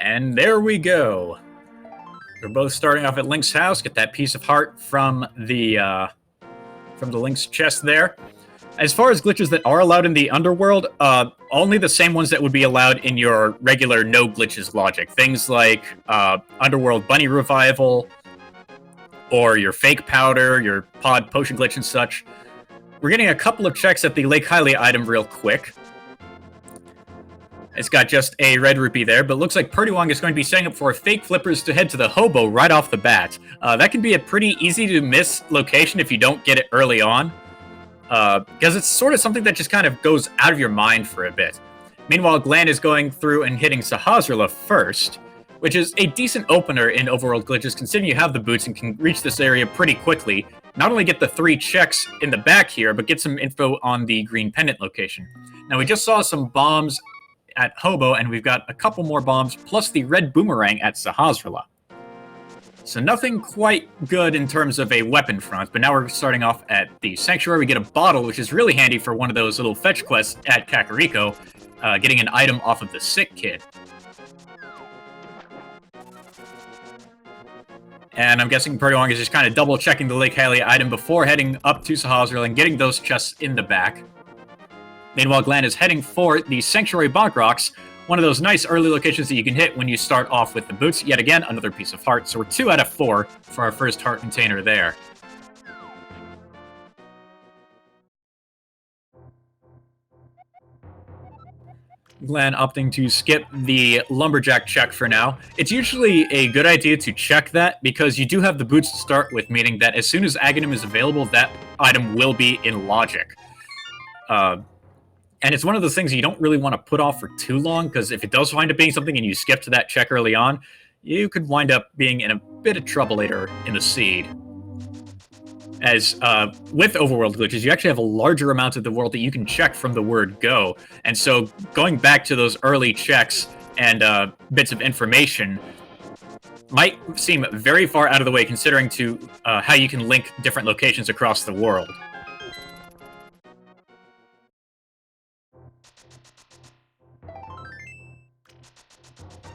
And there we go. We're both starting off at Link's house. Get that piece of heart from the Link's chest there. As far as glitches that are allowed in the Underworld, only the same ones that would be allowed in your regular no glitches logic. Things like Underworld Bunny Revival, or your fake powder, your pod potion glitch and such. We're getting a couple of checks at the Lake Hylia item real quick. It's got just a red rupee there, but looks like prdwong is going to be setting up for fake flippers to head to the hobo right off the bat. That can be a pretty easy to miss location if you don't get it early on, because it's sort of something that just kind of goes out of your mind for a bit. Meanwhile, Glan is going through and hitting Sahasrahla first, which is a decent opener in Overworld glitches, considering you have the boots and can reach this area pretty quickly. Not only get the 3 checks in the back here, but get some info on the green pendant location. Now, we just saw some bombs at Hobo, and we've got a couple more bombs, plus the red boomerang at Sahasrahla. So nothing quite good in terms of a weapon front, but now we're starting off at the Sanctuary. We get a bottle, which is really handy for one of those little fetch quests at Kakariko, getting an item off of the sick kid. And I'm guessing prdwong is just kind of double-checking the Lake Hylia item before heading up to Sahasrahla and getting those chests in the back. Meanwhile, Glan is heading for the Sanctuary Bonk Rocks, one of those nice early locations that you can hit when you start off with the boots. Yet again, another piece of heart. So we're 2 out of 4 for our first heart container there. Glan opting to skip the lumberjack check for now. It's usually a good idea to check that because you do have the boots to start with, meaning that as soon as Aghanim is available, that item will be in logic. And it's one of those things you don't really want to put off for too long, because if it does wind up being something and you skip to that check early on, you could wind up being in a bit of trouble later in the seed. As with Overworld glitches, you actually have a larger amount of the world that you can check from the word go. And so going back to those early checks and bits of information might seem very far out of the way considering to how you can link different locations across the world.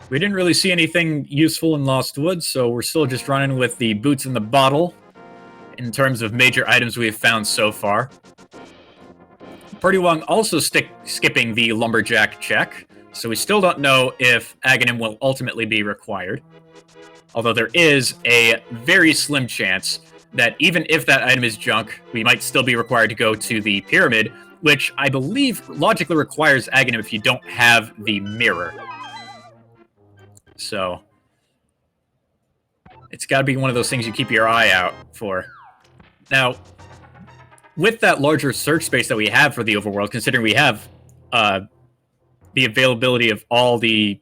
We didn't really see anything useful in Lost Woods, so we're still just running with the boots in the bottle in terms of major items we have found so far. prdwong also skipping the lumberjack check, so we still don't know if Aghanim will ultimately be required. Although there is a very slim chance that even if that item is junk, we might still be required to go to the pyramid, which I believe logically requires Aghanim if you don't have the mirror. So it's got to be one of those things you keep your eye out for. Now, with that larger search space that we have for the Overworld, considering we have the availability of all the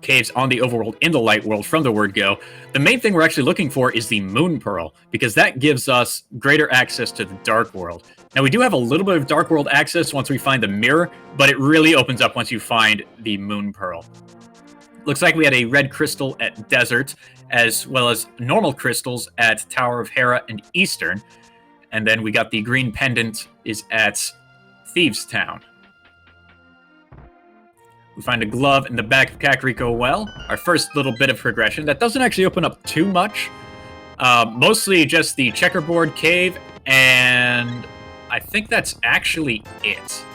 caves on the Overworld in the Light World from the word go, the main thing we're actually looking for is the Moon Pearl, because that gives us greater access to the Dark World. Now, we do have a little bit of Dark World access once we find the mirror, but it really opens up once you find the Moon Pearl. Looks like we had a red crystal at Desert, as well as normal crystals at Tower of Hera and Eastern. And then we got the green pendant is at Thieves Town. We find a glove in the back of Kakariko Well. Our first little bit of progression. That doesn't actually open up too much. Mostly just the checkerboard cave, and I think that's actually it.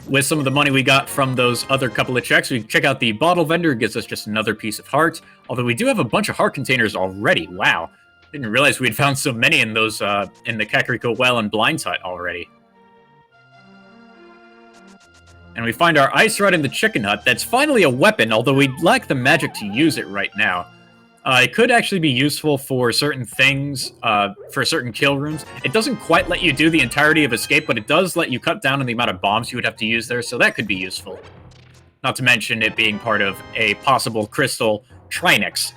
With some of the money we got from those other couple of checks, we check out the bottle vendor. It gives us just another piece of heart. Although we do have a bunch of heart containers already. Wow. Didn't realize we'd found so many in those in the Kakariko Well and Blind Hut already. And we find our ice rod in the chicken hut. That's finally a weapon, although we lack the magic to use it right now. It could actually be useful for certain things, for certain kill rooms. It doesn't quite let you do the entirety of escape, but it does let you cut down on the amount of bombs you would have to use there, so that could be useful. Not to mention it being part of a possible crystal Trinix.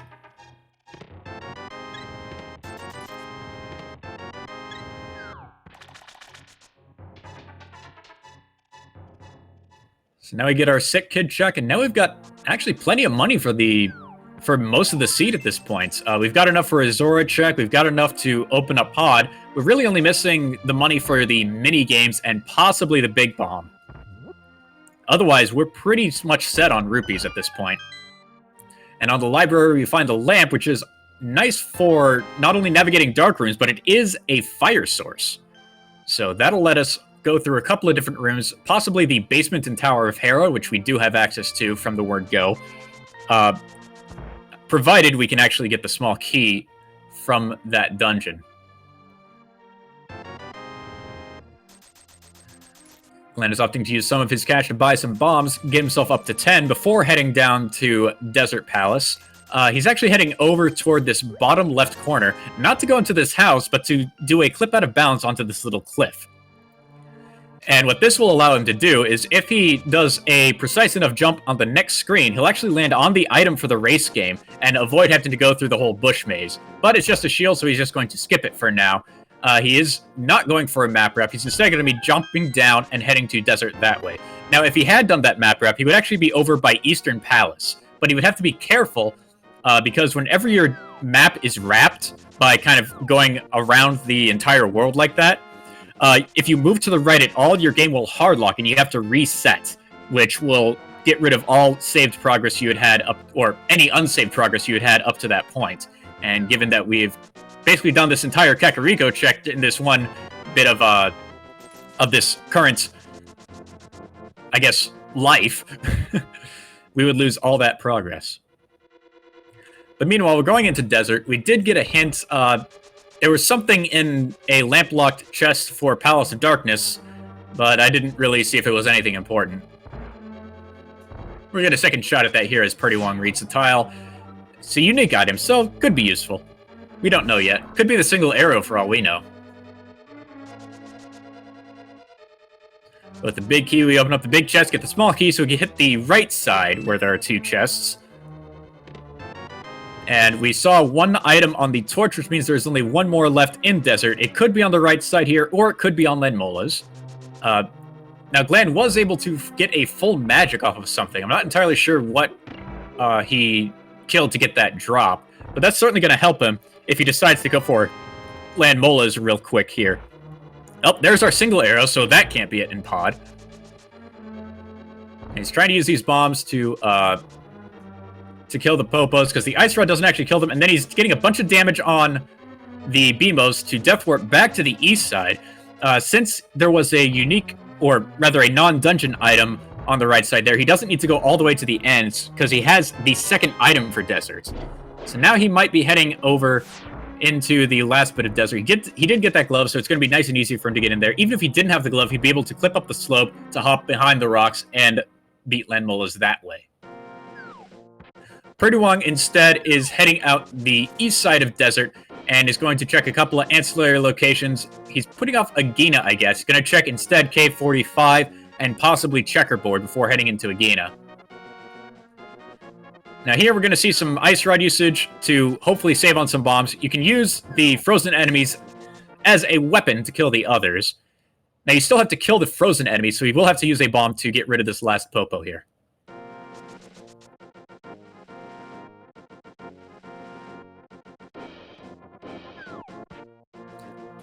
So now we get our sick kid check, and now we've got actually plenty of money for most of the seed at this point. We've got enough for a Zora check. We've got enough to open up Pod. We're really only missing the money for the mini games and possibly the big bomb. Otherwise, we're pretty much set on rupees at this point. And on the library, we find the lamp, which is nice for not only navigating dark rooms, but it is a fire source. So that'll let us go through a couple of different rooms, possibly the basement and Tower of Hera, which we do have access to from the word go, provided we can actually get the small key from that dungeon. Glan is opting to use some of his cash to buy some bombs, get himself up to 10 before heading down to Desert Palace. He's actually heading over toward this bottom left corner, not to go into this house, but to do a clip out of bounds onto this little cliff. And what this will allow him to do is, if he does a precise enough jump on the next screen, he'll actually land on the item for the race game and avoid having to go through the whole bush maze. But it's just a shield, so he's just going to skip it for now. He is not going for a map rep. He's instead going to be jumping down and heading to Desert that way. Now, if he had done that map rep, he would actually be over by Eastern Palace. But he would have to be careful, because whenever your map is wrapped by kind of going around the entire world like that, if you move to the right at all, your game will hardlock and you have to reset, which will get rid of all saved progress you had had up, or any unsaved progress you had had up to that point. And given that we've basically done this entire Kakariko check in this one bit of this current, I guess, life, we would lose all that progress. But meanwhile, we're going into Desert. We did get a hint. There was something in a lamp-locked chest for Palace of Darkness, but I didn't really see if it was anything important. We'll get a second shot at that here as prdwong reads the tile. It's a unique item, so could be useful. We don't know yet. Could be the single arrow for all we know. With the big key, we open up the big chest, get the small key, so we can hit the right side where there are two chests. And we saw one item on the torch, which means there's only one more left in Desert. It could be on the right side here, or it could be on Lenmola's. Now, Glan was able to get a full magic off of something. I'm not entirely sure what he killed to get that drop, but that's certainly going to help him if he decides to go for Lenmola's real quick here. Oh, there's our single arrow, so that can't be it in pod. And he's trying to use these bombs to kill the Popos, because the Ice Rod doesn't actually kill them, and then he's getting a bunch of damage on the Beamos to Death Warp back to the east side. Since there was a unique, or rather a non-dungeon item on the right side there, he doesn't need to go all the way to the ends, because he has the second item for Desert. So now he might be heading over into the last bit of Desert. He did get that glove, so it's going to be nice and easy for him to get in there. Even if he didn't have the glove, he'd be able to clip up the slope to hop behind the rocks and beat Lenmola's that way. prdwong instead is heading out the east side of Desert and is going to check a couple of ancillary locations. He's putting off Agena, I guess. He's going to check instead Cave 45 and possibly Checkerboard before heading into Agena. Now here we're going to see some Ice Rod usage to hopefully save on some bombs. You can use the frozen enemies as a weapon to kill the others. Now you still have to kill the frozen enemies, so you will have to use a bomb to get rid of this last Popo here.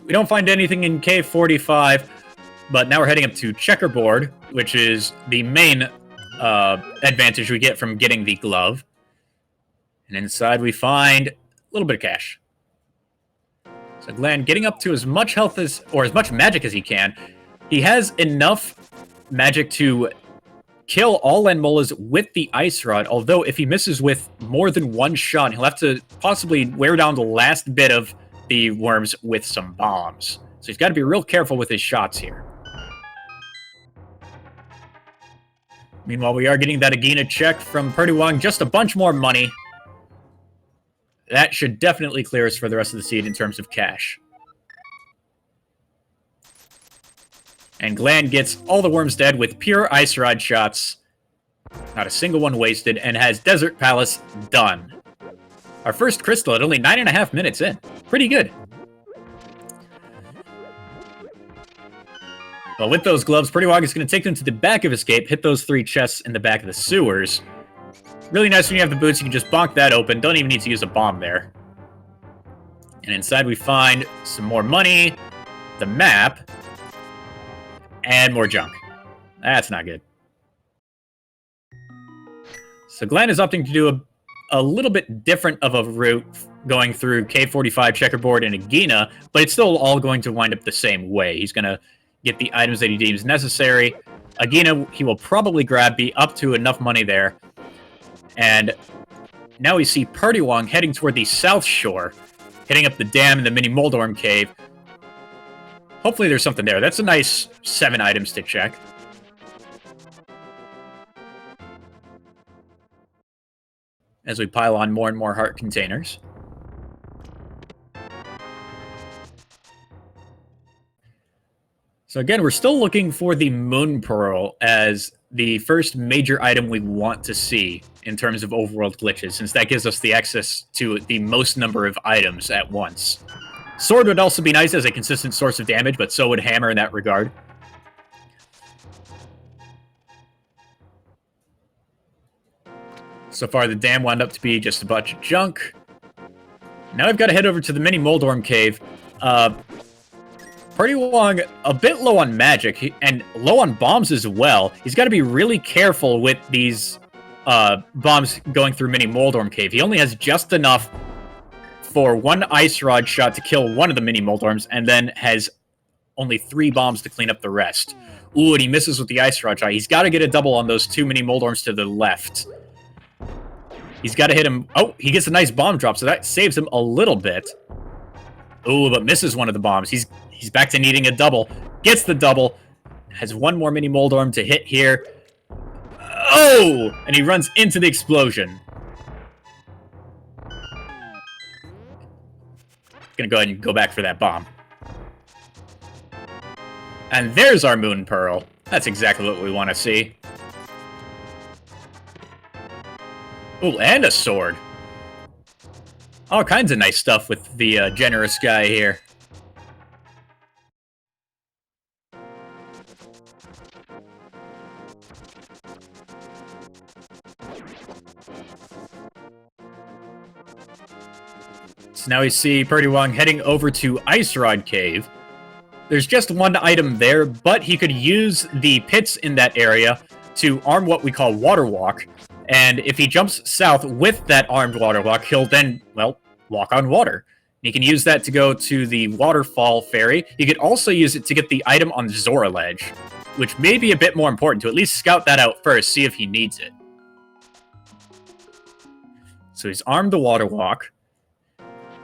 We don't find anything in Cave 45, but now we're heading up to Checkerboard, which is the main advantage we get from getting the glove. And inside we find a little bit of cash. So Glan getting up to as much health as, or as much magic as he can. He has enough magic to kill all Lenmola's with the Ice Rod, although if he misses with more than one shot, he'll have to possibly wear down the last bit of the worms with some bombs. So he's got to be real careful with his shots here. Meanwhile, we are getting that Agena check from prdwong, just a bunch more money. That should definitely clear us for the rest of the seed in terms of cash. And Glan gets all the worms dead with pure Ice Rod shots. Not a single one wasted, and has Desert Palace done. Our first crystal at only 9.5 minutes in. Pretty good. Well, with those gloves, prdwong is going to take them to the back of Escape, hit those 3 chests in the back of the sewers. Really nice when you have the boots, you can just bonk that open. Don't even need to use a bomb there. And inside we find some more money, the map, and more junk. That's not good. So Glan is opting to do a little bit different of a route going through K45, Checkerboard, and Agena, but it's still all going to wind up the same way. He's going to get the items that he deems necessary. Agena, he will probably grab, be up to enough money there. And now we see prdwong heading toward the south shore, hitting up the dam in the mini Moldorm cave. Hopefully there's something there. That's a nice 7 items to check. As we pile on more and more heart containers. So again, we're still looking for the Moon Pearl as the first major item we want to see in terms of overworld glitches, since that gives us the access to the most number of items at once. Sword would also be nice as a consistent source of damage, but so would Hammer in that regard. So far, the dam wound up to be just a bunch of junk. Now I've got to head over to the mini Moldorm cave. prdwong, a bit low on magic, and low on bombs as well. He's got to be really careful with these bombs going through mini Moldorm cave. He only has just enough for 1 ice rod shot to kill one of the mini Moldorms, and then has only 3 bombs to clean up the rest. Ooh, and he misses with the ice rod shot. He's got to get a double on those 2 mini Moldorms to the left. He's got to hit him. Oh, he gets a nice bomb drop, so that saves him a little bit. Ooh, but misses one of the bombs. He's back to needing a double. Gets the double. Has 1 more mini Moldorm to hit here. Oh! And he runs into the explosion. Gonna go ahead and go back for that bomb. And there's our Moon Pearl. That's exactly what we want to see. Ooh, and a sword. All kinds of nice stuff with the generous guy here. So now we see prdwong heading over to Ice Rod Cave. There's just 1 item there, but he could use the pits in that area to arm what we call Water Walk. And if he jumps south with that armed Water Walk, he'll then, well, walk on water. He can use that to go to the Waterfall Ferry. He could also use it to get the item on Zora Ledge, which may be a bit more important to at least scout that out first, see if he needs it. So he's armed the Water Walk.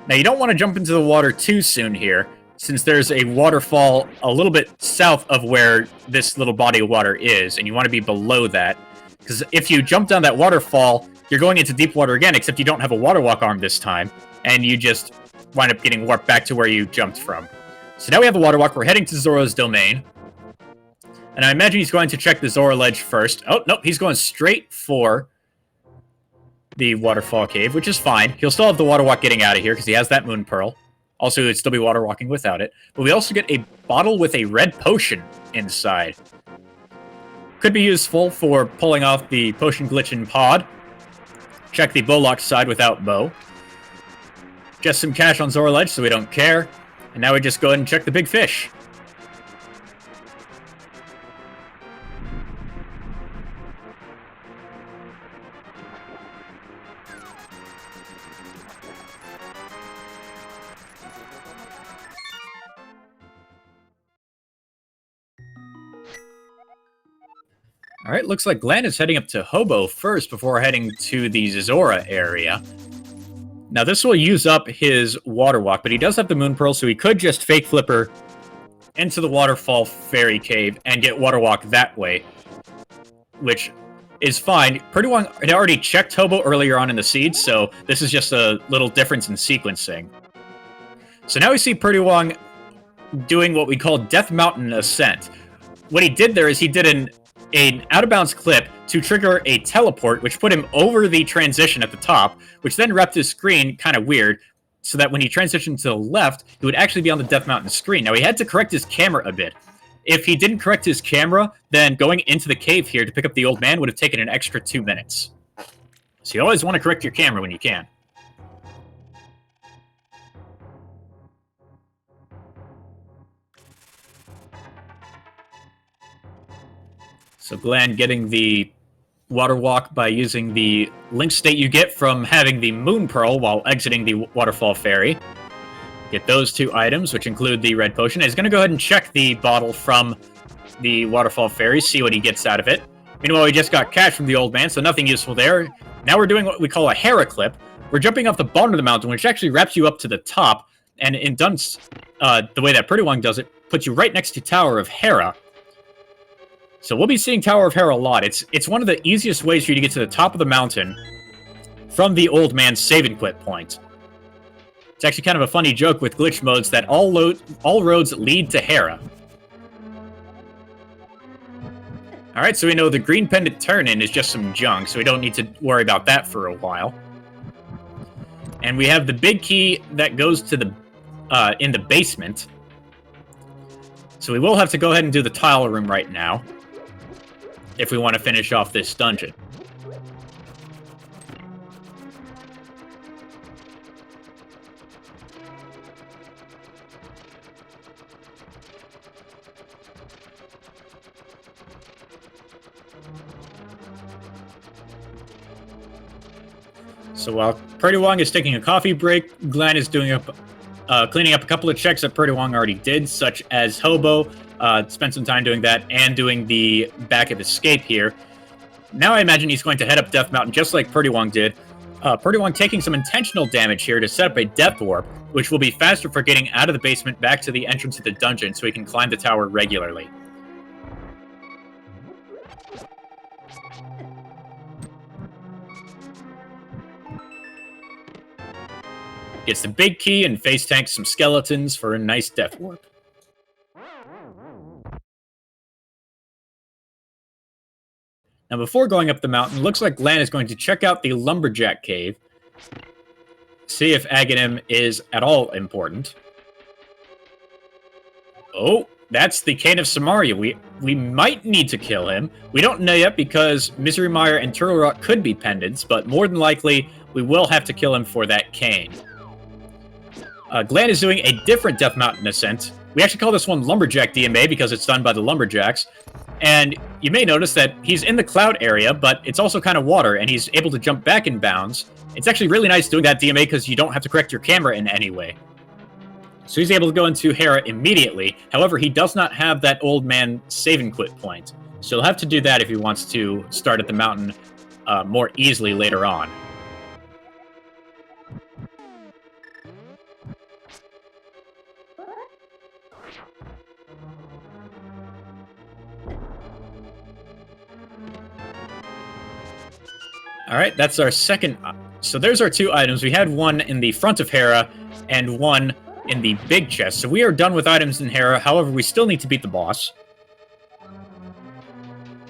Now, you don't want to jump into the water too soon here, since there's a waterfall a little bit south of where this little body of water is, and you want to be below that. Because if you jump down that waterfall, you're going into deep water again, except you don't have a Water Walk arm this time, and you just wind up getting warped back to where you jumped from. So now we have the Water Walk. We're heading to Zora's domain. And I imagine he's going to check the Zora Ledge first. Oh, nope, he's going straight for the Waterfall Cave, which is fine. He'll still have the Water Walk getting out of here, because he has that Moon Pearl. Also, he'd still be Water Walking without it. But we also get a bottle with a red potion inside. Could be useful for pulling off the potion glitch in pod. Check the bow lock side without bow. Just some cash on Zora Ledge, so we don't care. And now we just go ahead and check the big fish. Alright, looks like Glan is heading up to Hobo first before heading to the Zora area. Now, this will use up his Water Walk, but he does have the Moon Pearl, so he could just fake flipper into the Waterfall Fairy Cave and get Water Walk that way, which is fine. prdwong had already checked Hobo earlier on in the seed, so this is just a little difference in sequencing. So now we see prdwong doing what we call Death Mountain Ascent. What he did there is he did an out-of-bounds clip to trigger a teleport, which put him over the transition at the top, which then wrapped his screen kind of weird, so that when he transitioned to the left, he would actually be on the Death Mountain screen. Now, he had to correct his camera a bit. If he didn't correct his camera, then going into the cave here to pick up the old man would have taken an extra 2 minutes. So you always want to correct your camera when you can. So Glan getting the water walk by using the link state you get from having the Moon Pearl while exiting the Waterfall Ferry. Get those 2 items, which include the red potion. He's going to go ahead and check the bottle from the Waterfall Ferry, see what he gets out of it. Meanwhile, we just got cash from the old man, so nothing useful there. Now we're doing what we call a Hera clip. We're jumping off the bottom of the mountain, which actually wraps you up to the top, and in Dunce, the way that prdwong does it, puts you right next to Tower of Hera. So we'll be seeing Tower of Hera a lot. It's one of the easiest ways for you to get to the top of the mountain from the old man's save and quit point. It's actually kind of a funny joke with glitch modes that all roads lead to Hera. Alright, so we know the green pendant turn-in is just some junk, so we don't need to worry about that for a while. And we have the big key that goes to the in the basement. So we will have to go ahead and do the tile room right now if we want to finish off this dungeon. So while prdwong is taking a coffee break, Glan is doing cleaning up a couple of checks that prdwong already did, such as Hobo. Spent some time doing that and doing the back of escape here. Now I imagine he's going to head up Death Mountain just like prdwong did. prdwong taking some intentional damage here to set up a Death Warp, which will be faster for getting out of the basement back to the entrance of the dungeon so he can climb the tower regularly. Gets the big key and face tanks some skeletons for a nice Death Warp. Now before going up the mountain, looks like Glan is going to check out the Lumberjack Cave. See if Aghanim is at all important. Oh, that's the Kane of Samaria. We might need to kill him. We don't know yet because Misery Mire and Turtle Rock could be pendants, but more than likely, we will have to kill him for that Kane. Glan is doing a different Death Mountain ascent. We actually call this one Lumberjack DMA because it's done by the Lumberjacks. And you may notice that he's in the cloud area, but it's also kind of water, and he's able to jump back in bounds. It's actually really nice doing that DMA because you don't have to correct your camera in any way. So he's able to go into Hera immediately. However, he does not have that old man save and quit point. So he'll have to do that if he wants to start at the mountain more easily later on. Alright, that's our second. So there's our 2 items. We had one in the front of Hera and one in the big chest. So we are done with items in Hera. However, we still need to beat the boss.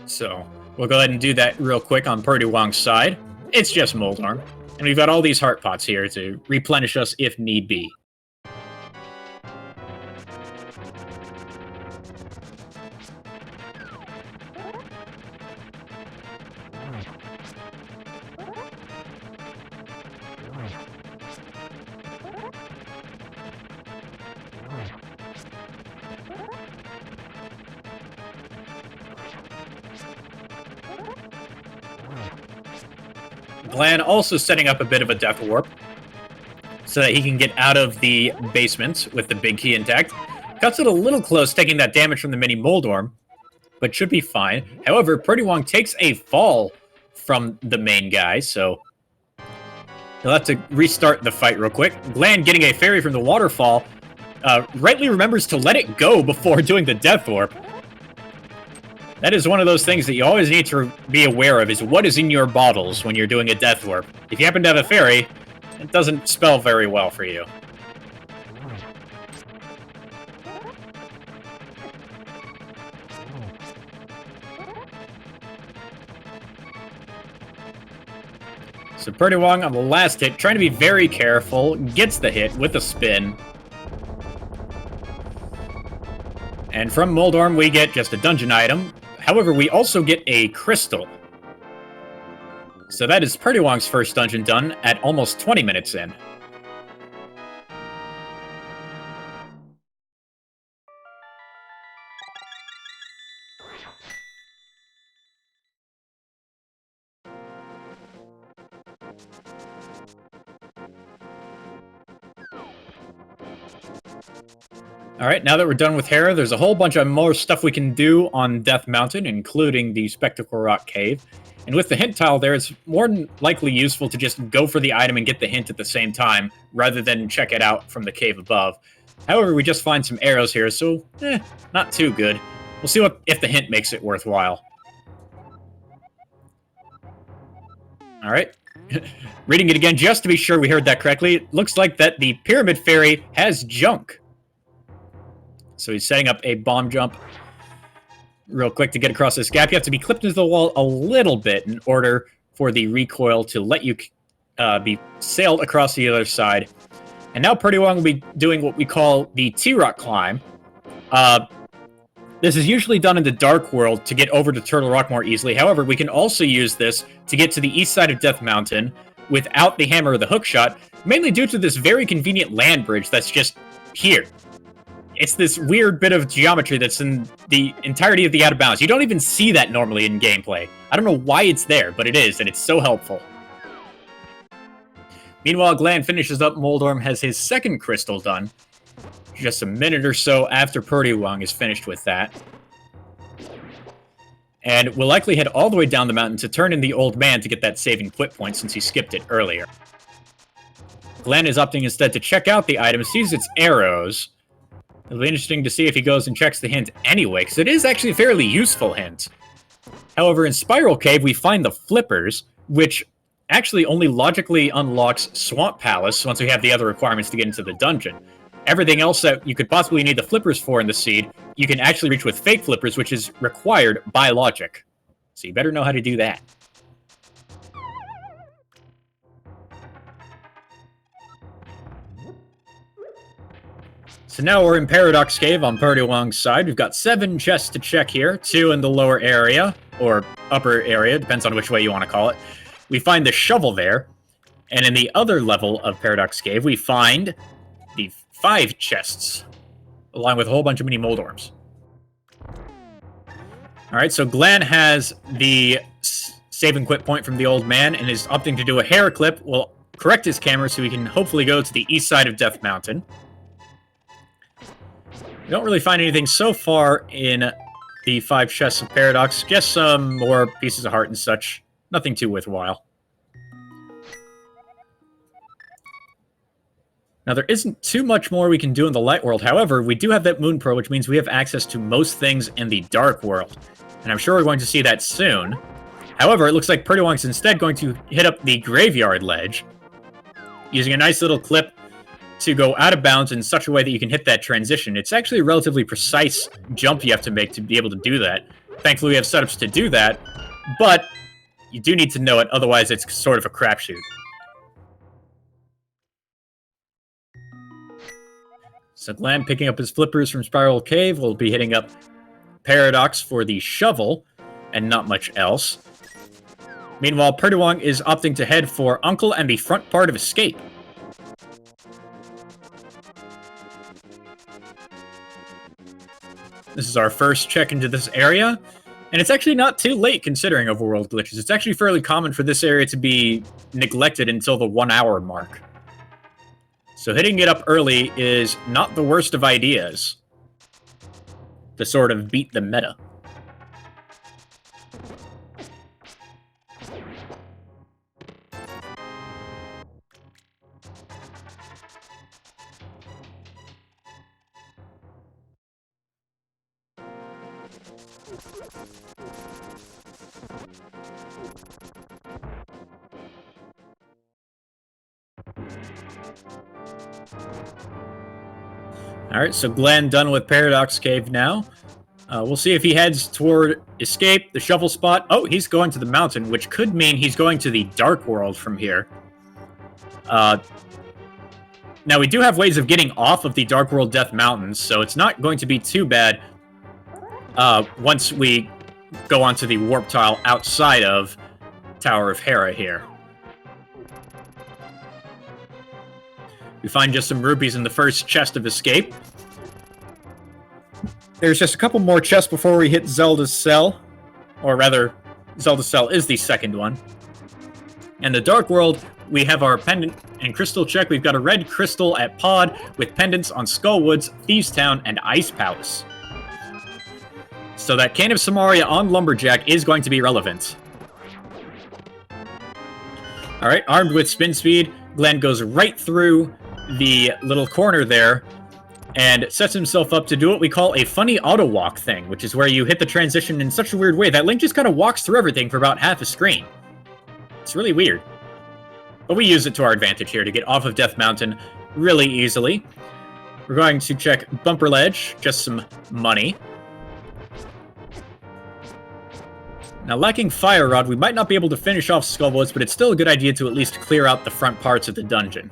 So we'll go ahead and do that real quick on prdwong's side. It's just Moldorm. And we've got all these heart pots here to replenish us if need be. Glan also setting up a bit of a Death Warp so that he can get out of the basement with the big key intact. Cuts it a little close, taking that damage from the mini Moldorm, but should be fine. However, prdwong takes a fall from the main guy, so he'll have to restart the fight real quick. Glan, getting a fairy from the waterfall, rightly remembers to let it go before doing the Death Warp. That is one of those things that you always need to be aware of, is what is in your bottles when you're doing a Death Warp. If you happen to have a fairy, it doesn't spell very well for you. So prdwong on the last hit, trying to be very careful, gets the hit with a spin. And from Moldorm, we get just a dungeon item. However, we also get a crystal. So that is prdwong's first dungeon done at almost 20 minutes in. Alright, now that we're done with Hera, there's a whole bunch of more stuff we can do on Death Mountain, including the Spectacle Rock Cave. And with the hint tile there, it's more than likely useful to just go for the item and get the hint at the same time, rather than check it out from the cave above. However, we just find some arrows here, so, not too good. We'll see if the hint makes it worthwhile. Alright. Reading it again, just to be sure we heard that correctly, it looks like that the Pyramid Fairy has junk. So he's setting up a bomb jump real quick to get across this gap. You have to be clipped into the wall a little bit in order for the recoil to let you be sailed across the other side. And now prdwong will be doing what we call the T-Rock climb. This is usually done in the Dark World to get over to Turtle Rock more easily. However, we can also use this to get to the east side of Death Mountain without the hammer or the hookshot, mainly due to this very convenient land bridge that's just here. It's this weird bit of geometry that's in the entirety of the out of bounds. You don't even see that normally in gameplay. I don't know why it's there, but it is, and it's so helpful. Meanwhile, Glan finishes up. Moldorm has his second crystal done, just a minute or so after prdwong is finished with that. And we'll likely head all the way down the mountain to turn in the old man to get that saving quit point since he skipped it earlier. Glan is opting instead to check out the item, sees its arrows. It'll be interesting to see if he goes and checks the hint anyway, because it is actually a fairly useful hint. However, in Spiral Cave, we find the flippers, which actually only logically unlocks Swamp Palace once we have the other requirements to get into the dungeon. Everything else that you could possibly need the flippers for in the seed, you can actually reach with fake flippers, which is required by logic. So you better know how to do that. So now we're in Paradox Cave on prdwong's side. We've got 7 chests to check here, 2 in the lower area, or upper area, depends on which way you want to call it. We find the shovel there, and in the other level of Paradox Cave, we find the 5 chests, along with a whole bunch of mini Moldorms. Alright, so Glan has the save and quit point from the old man, and is opting to do a hair clip. We'll correct his camera so we can hopefully go to the east side of Death Mountain. We don't really find anything so far in the 5 chests of Paradox. Just some more pieces of heart and such. Nothing too worthwhile. Now, there isn't too much more we can do in the Light World. However, we do have that Moon Pearl, which means we have access to most things in the Dark World. And I'm sure we're going to see that soon. However, it looks like prdwong's instead going to hit up the Graveyard Ledge, using a nice little clip to go out of bounds in such a way that you can hit that transition. It's actually a relatively precise jump you have to make to be able to do that. Thankfully, we have setups to do that, but you do need to know it, otherwise it's sort of a crapshoot. So Glan, picking up his flippers from Spiral Cave, will be hitting up Paradox for the shovel, and not much else. Meanwhile, prdwong is opting to head for Uncle and the front part of Escape. This is our first check into this area, and it's actually not too late considering Overworld glitches. It's actually fairly common for this area to be neglected until the 1 hour mark. So hitting it up early is not the worst of ideas to sort of beat the meta. Alright, so Glan done with Paradox Cave now. We'll see if he heads toward Escape, the shovel spot. Oh, he's going to the mountain, which could mean he's going to the Dark World from here. Now, we do have ways of getting off of the Dark World Death Mountains, so it's not going to be too bad once we go onto the warp tile outside of Tower of Hera here. We find just some rupees in the first chest of Escape. There's just a couple more chests before we hit Zelda's cell. Or rather, Zelda's cell is the second one. And the Dark World we have our pendant and crystal check. We've got a red crystal at Pod with pendants on Skullwoods, Thieves Town, and Ice Palace. So that Cane of Samaria on Lumberjack is going to be relevant. Alright, armed with spin speed, Glan goes right through the little corner there and sets himself up to do what we call a funny auto-walk thing, which is where you hit the transition in such a weird way that Link just kind of walks through everything for about half a screen. It's really weird. But we use it to our advantage here to get off of Death Mountain really easily. We're going to check Bumper Ledge, just some money. Now, lacking Fire Rod, we might not be able to finish off Skullwoods, but it's still a good idea to at least clear out the front parts of the dungeon.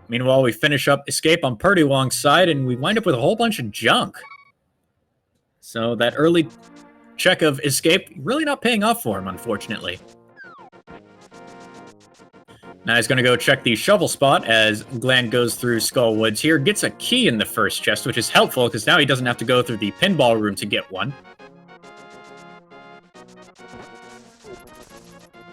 Meanwhile, we finish up Escape on prdwong's side, and we wind up with a whole bunch of junk. So that early check of Escape, really not paying off for him, unfortunately. Now he's going to go check the shovel spot as Glan goes through Skullwoods here. Gets a key in the first chest, which is helpful, because now he doesn't have to go through the pinball room to get one.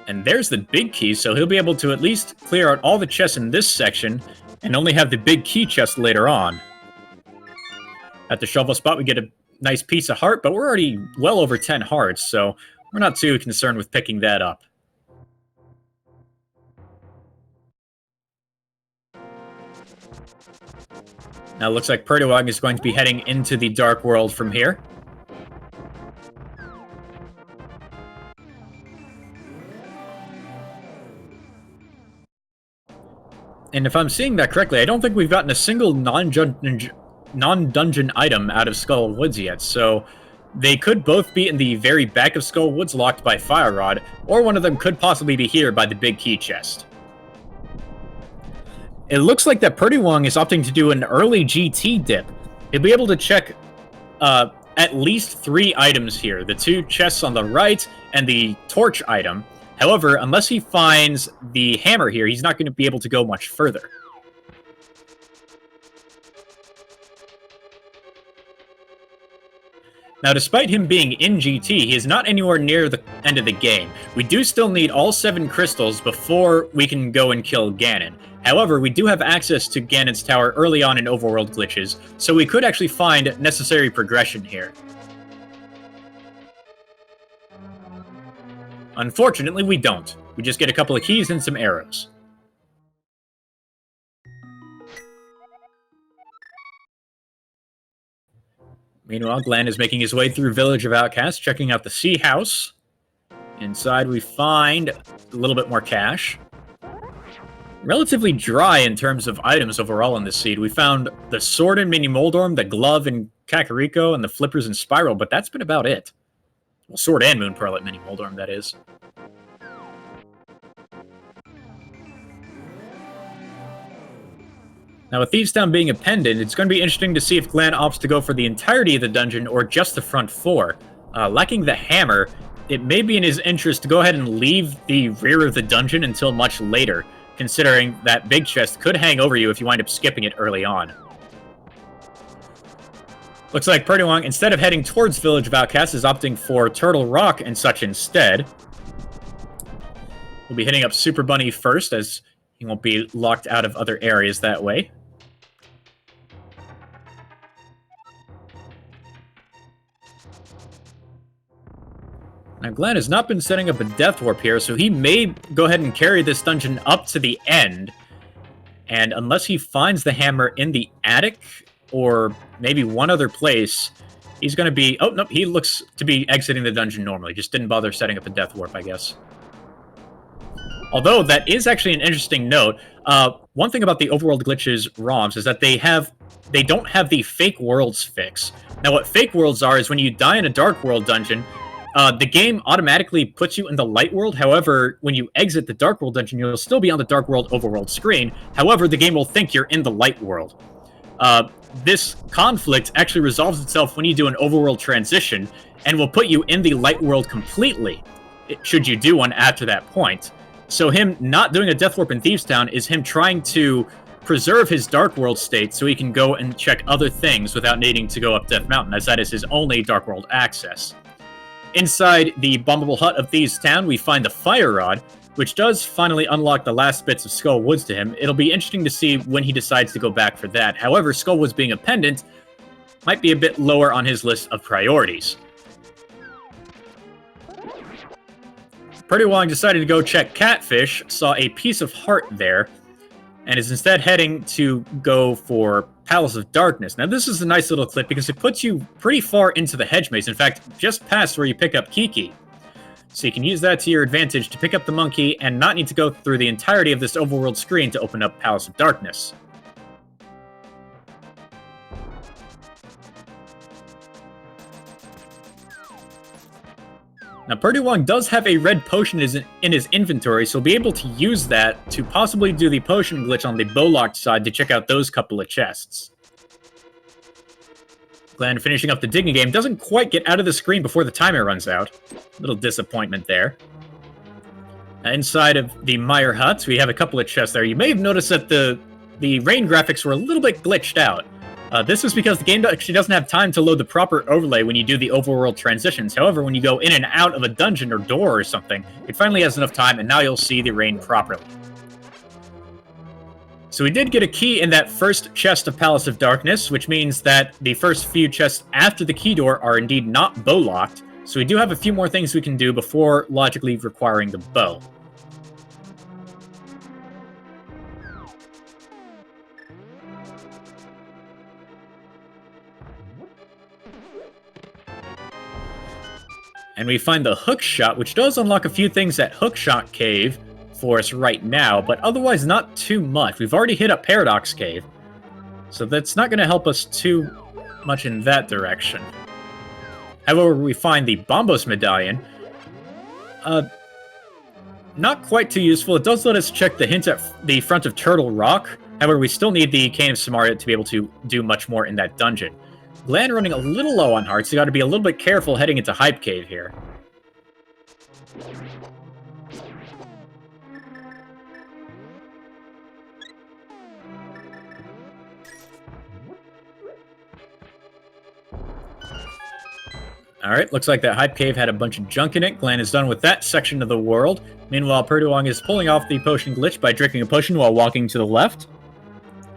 And there's the big key, so he'll be able to at least clear out all the chests in this section, and only have the big key chest later on. At the shovel spot, we get a nice piece of heart, but we're already well over 10 hearts, so we're not too concerned with picking that up. Now it looks like prdwong is going to be heading into the Dark World from here. And if I'm seeing that correctly, I don't think we've gotten a single non-dungeon item out of Skullwoods yet, so they could both be in the very back of Skullwoods locked by Fire Rod, or one of them could possibly be here by the big key chest. It looks like that prdwong is opting to do an early GT dip. He'll be able to check at least 3 items here, the 2 chests on the right and the torch item. However, unless he finds the hammer here, he's not going to be able to go much further. Now, despite him being in GT, he is not anywhere near the end of the game. We do still need all 7 crystals before we can go and kill Ganon. However, we do have access to Ganon's tower early on in Overworld glitches, so we could actually find necessary progression here. Unfortunately, we don't. We just get a couple of keys and some arrows. Meanwhile, Glan is making his way through Village of Outcasts, checking out the Sea House. Inside, we find a little bit more cash. Relatively dry in terms of items overall in this seed. We found the sword in Mini Moldorm, the glove in Kakariko, and the flippers in Spiral, but that's been about it. Well, sword and Moon Pearl at Mini Moldorm, that is. Now, with Thieves Town being a pendant, it's going to be interesting to see if Glan opts to go for the entirety of the dungeon or just the front 4. Lacking the hammer, it may be in his interest to go ahead and leave the rear of the dungeon until much later, considering that big chest could hang over you if you wind up skipping it early on. Looks like prdwong, instead of heading towards Village of Outcasts, is opting for Turtle Rock and such instead. We'll be hitting up Super Bunny first, as he won't be locked out of other areas that way. Now, Glan has not been setting up a Death Warp here, so he may go ahead and carry this dungeon up to the end. And unless he finds the hammer in the attic, or maybe one other place, he's going to be... Oh, no, he looks to be exiting the dungeon normally. Just didn't bother setting up a Death Warp, I guess. Although, that is actually an interesting note. One thing about the Overworld Glitches ROMs is that they don't have the fake worlds fix. Now, what fake worlds are is when you die in a Dark World dungeon, the game automatically puts you in the Light World. However, when you exit the Dark World dungeon, you'll still be on the Dark World Overworld screen. However, the game will think you're in the Light World. This conflict actually resolves itself when you do an Overworld transition, and will put you in the Light World completely, should you do one after that point. So him not doing a Death Warp in Thieves Town is him trying to preserve his Dark World state so he can go and check other things without needing to go up Death Mountain, as that is his only Dark World access. inside the bombable hut of Thieves' Town, we find the Fire Rod, which does finally unlock the last bits of Skull Woods to him. It'll be interesting to see when he decides to go back for that. However, Skull Woods being a pendant might be a bit lower on his list of priorities. prdwong decided to go check Catfish, saw a piece of heart there, and is instead heading to go for Palace of Darkness. Now, this is a nice little clip because it puts you pretty far into the hedge maze. In fact, just past where you pick up Kiki. So you can use that to your advantage to pick up the monkey and not need to go through the entirety of this overworld screen to open up Palace of Darkness. Now, prdwong does have a red potion in his inventory, so he'll be able to use that to possibly do the potion glitch on the bow-locked side to check out those couple of chests. Glan finishing up the digging game doesn't quite get out of the screen before the timer runs out. Little disappointment there. Now, inside of the Mire Hut, we have a couple of chests there. You may have noticed that the rain graphics were a little bit glitched out. This is because the game actually doesn't have time to load the proper overlay when you do the overworld transitions. However, when you go in and out of a dungeon or door or something, it finally has enough time, and now you'll see the rain properly. So we did get a key in that first chest of Palace of Darkness, which means that the first few chests after the key door are indeed not bow-locked, so we do have a few more things we can do before logically requiring the bow. And we find the Hookshot, which does unlock a few things at Hookshot Cave for us right now, but otherwise not too much. We've already hit up Paradox Cave, so that's not going to help us too much in that direction. However, we find the Bombos Medallion. Not quite too useful. It does let us check the hint at the front of Turtle Rock. However, we still need the Cane of Samaria to be able to do much more in that dungeon. Glan running a little low on hearts, so you got to be a little bit careful heading into Hype Cave here. Alright, looks like that Hype Cave had a bunch of junk in it. Glan is done with that section of the world. Meanwhile, prdwong is pulling off the potion glitch by drinking a potion while walking to the left.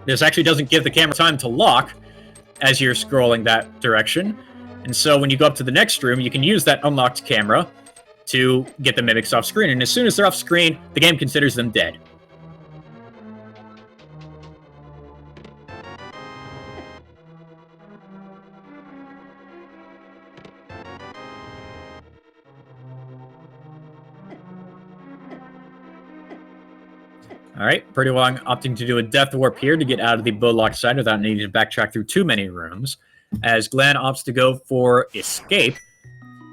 This actually doesn't give the camera time to lock as you're scrolling that direction. And so when you go up to the next room, you can use that unlocked camera to get the mimics off screen. And as soon as they're off screen, the game considers them dead. Alright, prdwong opting to do a Death Warp here to get out of the bow-locked side without needing to backtrack through too many rooms. As Glan opts to go for Escape,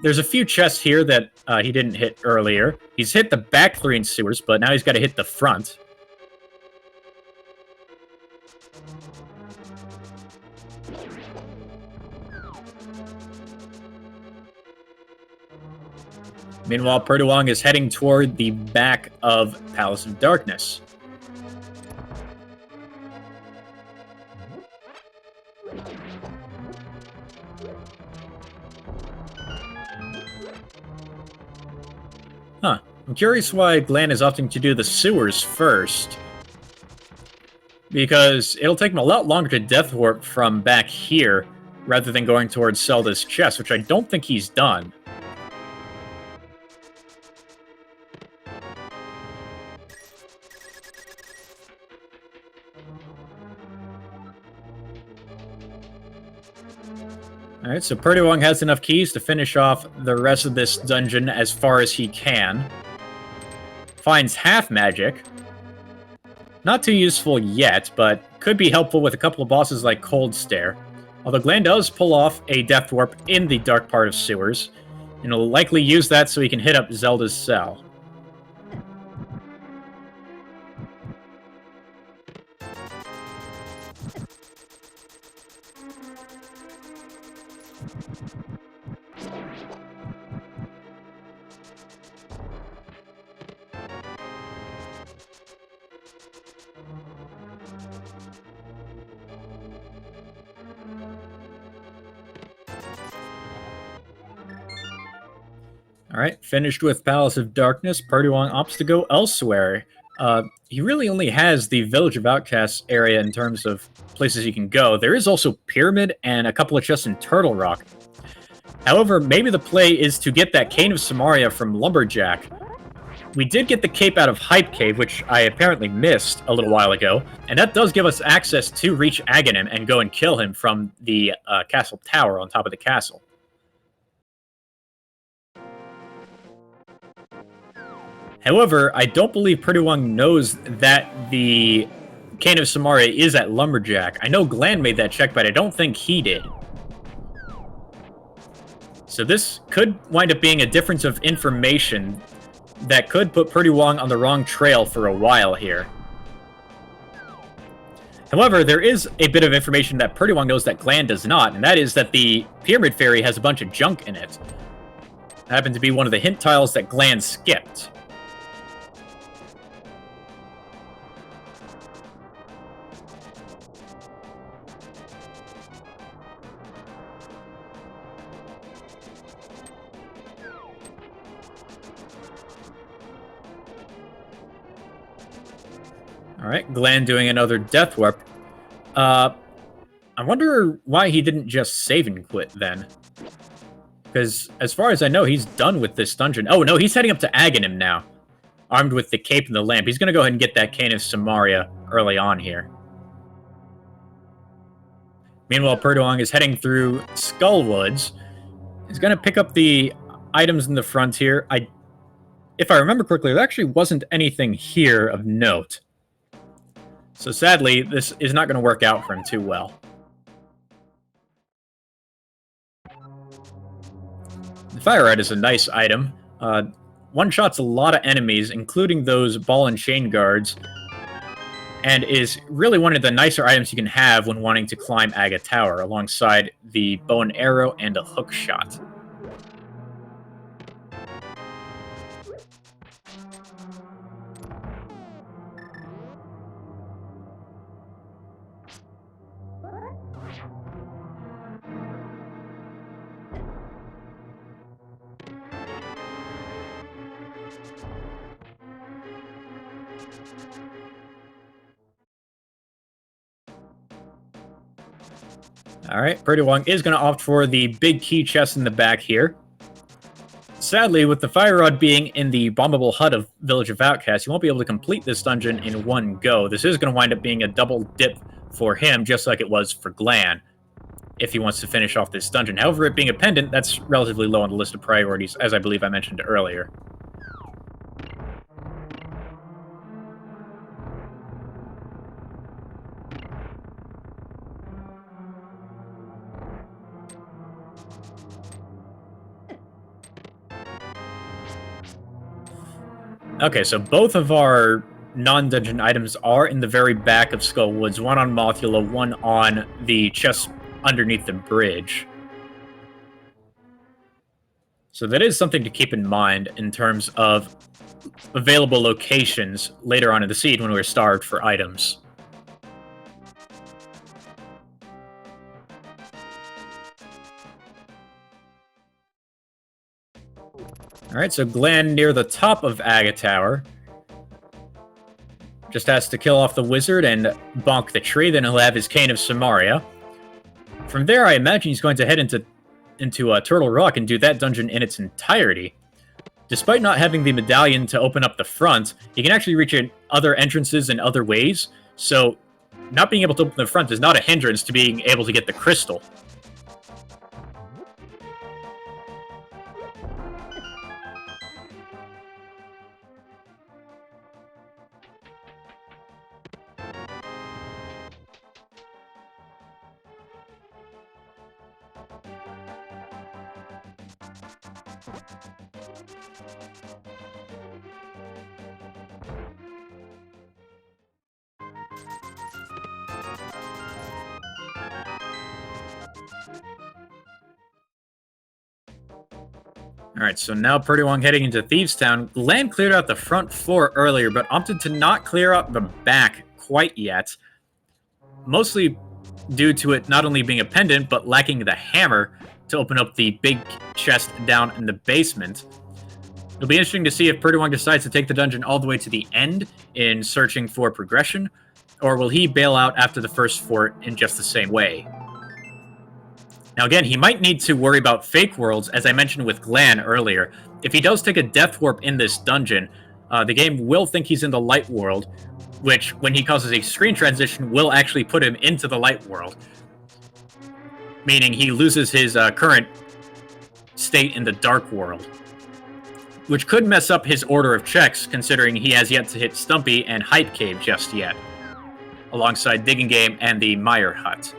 there's a few chests here that he didn't hit earlier. He's hit the back 3 in sewers, but now he's got to hit the front. Meanwhile, prdwong is heading toward the back of Palace of Darkness. Huh. I'm curious why Glan is opting to do the sewers first. Because it'll take him a lot longer to Death Warp from back here, rather than going towards Zelda's chest, which I don't think he's done. Alright, so prdwong has enough keys to finish off the rest of this dungeon as far as he can. Finds half magic. Not too useful yet, but could be helpful with a couple of bosses like Cold Stare. Although Glan does pull off a Death Warp in the dark part of sewers, and will likely use that so he can hit up Zelda's cell. Alright, finished with Palace of Darkness. prdwong opts to go elsewhere. He really only has the Village of Outcasts area in terms of places he can go. There is also Pyramid and a couple of chests in Turtle Rock. However, maybe the play is to get that Cane of Samaria from Lumberjack. We did get the cape out of Hype Cave, which I apparently missed a little while ago, and that does give us access to reach Aghanim and go and kill him from the castle tower on top of the castle. However, I don't believe prdwong knows that the Cane of Samaria is at Lumberjack. I know Glan made that check, but I don't think he did. So this could wind up being a difference of information that could put prdwong on the wrong trail for a while here. However, there is a bit of information that prdwong knows that Glan does not, and that is that the Pyramid Fairy has a bunch of junk in it. That happened to be one of the hint tiles that Glan skipped. Alright, Glan doing another Death Warp. I wonder why he didn't just save and quit then. Because as far as I know, he's done with this dungeon. Oh no, he's heading up to Aghanim now. Armed with the cape and the lamp. He's going to go ahead and get that Cane of Samaria early on here. Meanwhile, prdwong is heading through Skullwoods. He's going to pick up the items in the front here. If I remember correctly, there actually wasn't anything here of note. So sadly, this is not going to work out for him too well. The Fire Rod is a nice item. One-shots a lot of enemies, including those ball and chain guards, and is really one of the nicer items you can have when wanting to climb Aga Tower, alongside the bow and arrow and a hook shot. Alright, prdwong is going to opt for the big key chest in the back here. Sadly, with the Fire Rod being in the bombable hut of Village of Outcasts, you won't be able to complete this dungeon in one go. This is going to wind up being a double dip for him, just like it was for Glan, if he wants to finish off this dungeon. However, it being a pendant, that's relatively low on the list of priorities, as I believe I mentioned earlier. Okay, so both of our non-dungeon items are in the very back of Skullwoods, one on Mothula, one on the chest underneath the bridge. So that is something to keep in mind in terms of available locations later on in the seed when we're starved for items. Alright, so Glan near the top of Aga Tower. Just has to kill off the wizard and bonk the tree, then he'll have his Cane of Samaria. From there, I imagine he's going to head into Turtle Rock and do that dungeon in its entirety. Despite not having the medallion to open up the front, he can actually reach other entrances in other ways, so not being able to open the front is not a hindrance to being able to get the crystal. Alright, so now prdwong heading into Thieves Town. Glan cleared out the front floor earlier, but opted to not clear out the back quite yet. Mostly due to it not only being a pendant, but lacking the hammer to open up the big chest down in the basement. It'll be interesting to see if prdwong decides to take the dungeon all the way to the end in searching for progression, or will he bail out after the first fort in just the same way? Now again, he might need to worry about fake worlds, as I mentioned with Glan earlier. If he does take a death warp in this dungeon, the game will think he's in the light world, which, when he causes a screen transition, will actually put him into the light world. Meaning he loses his current state in the dark world. Which could mess up his order of checks, considering he has yet to hit Stumpy and Hype Cave just yet, alongside Digging Game and the Meyer Hut.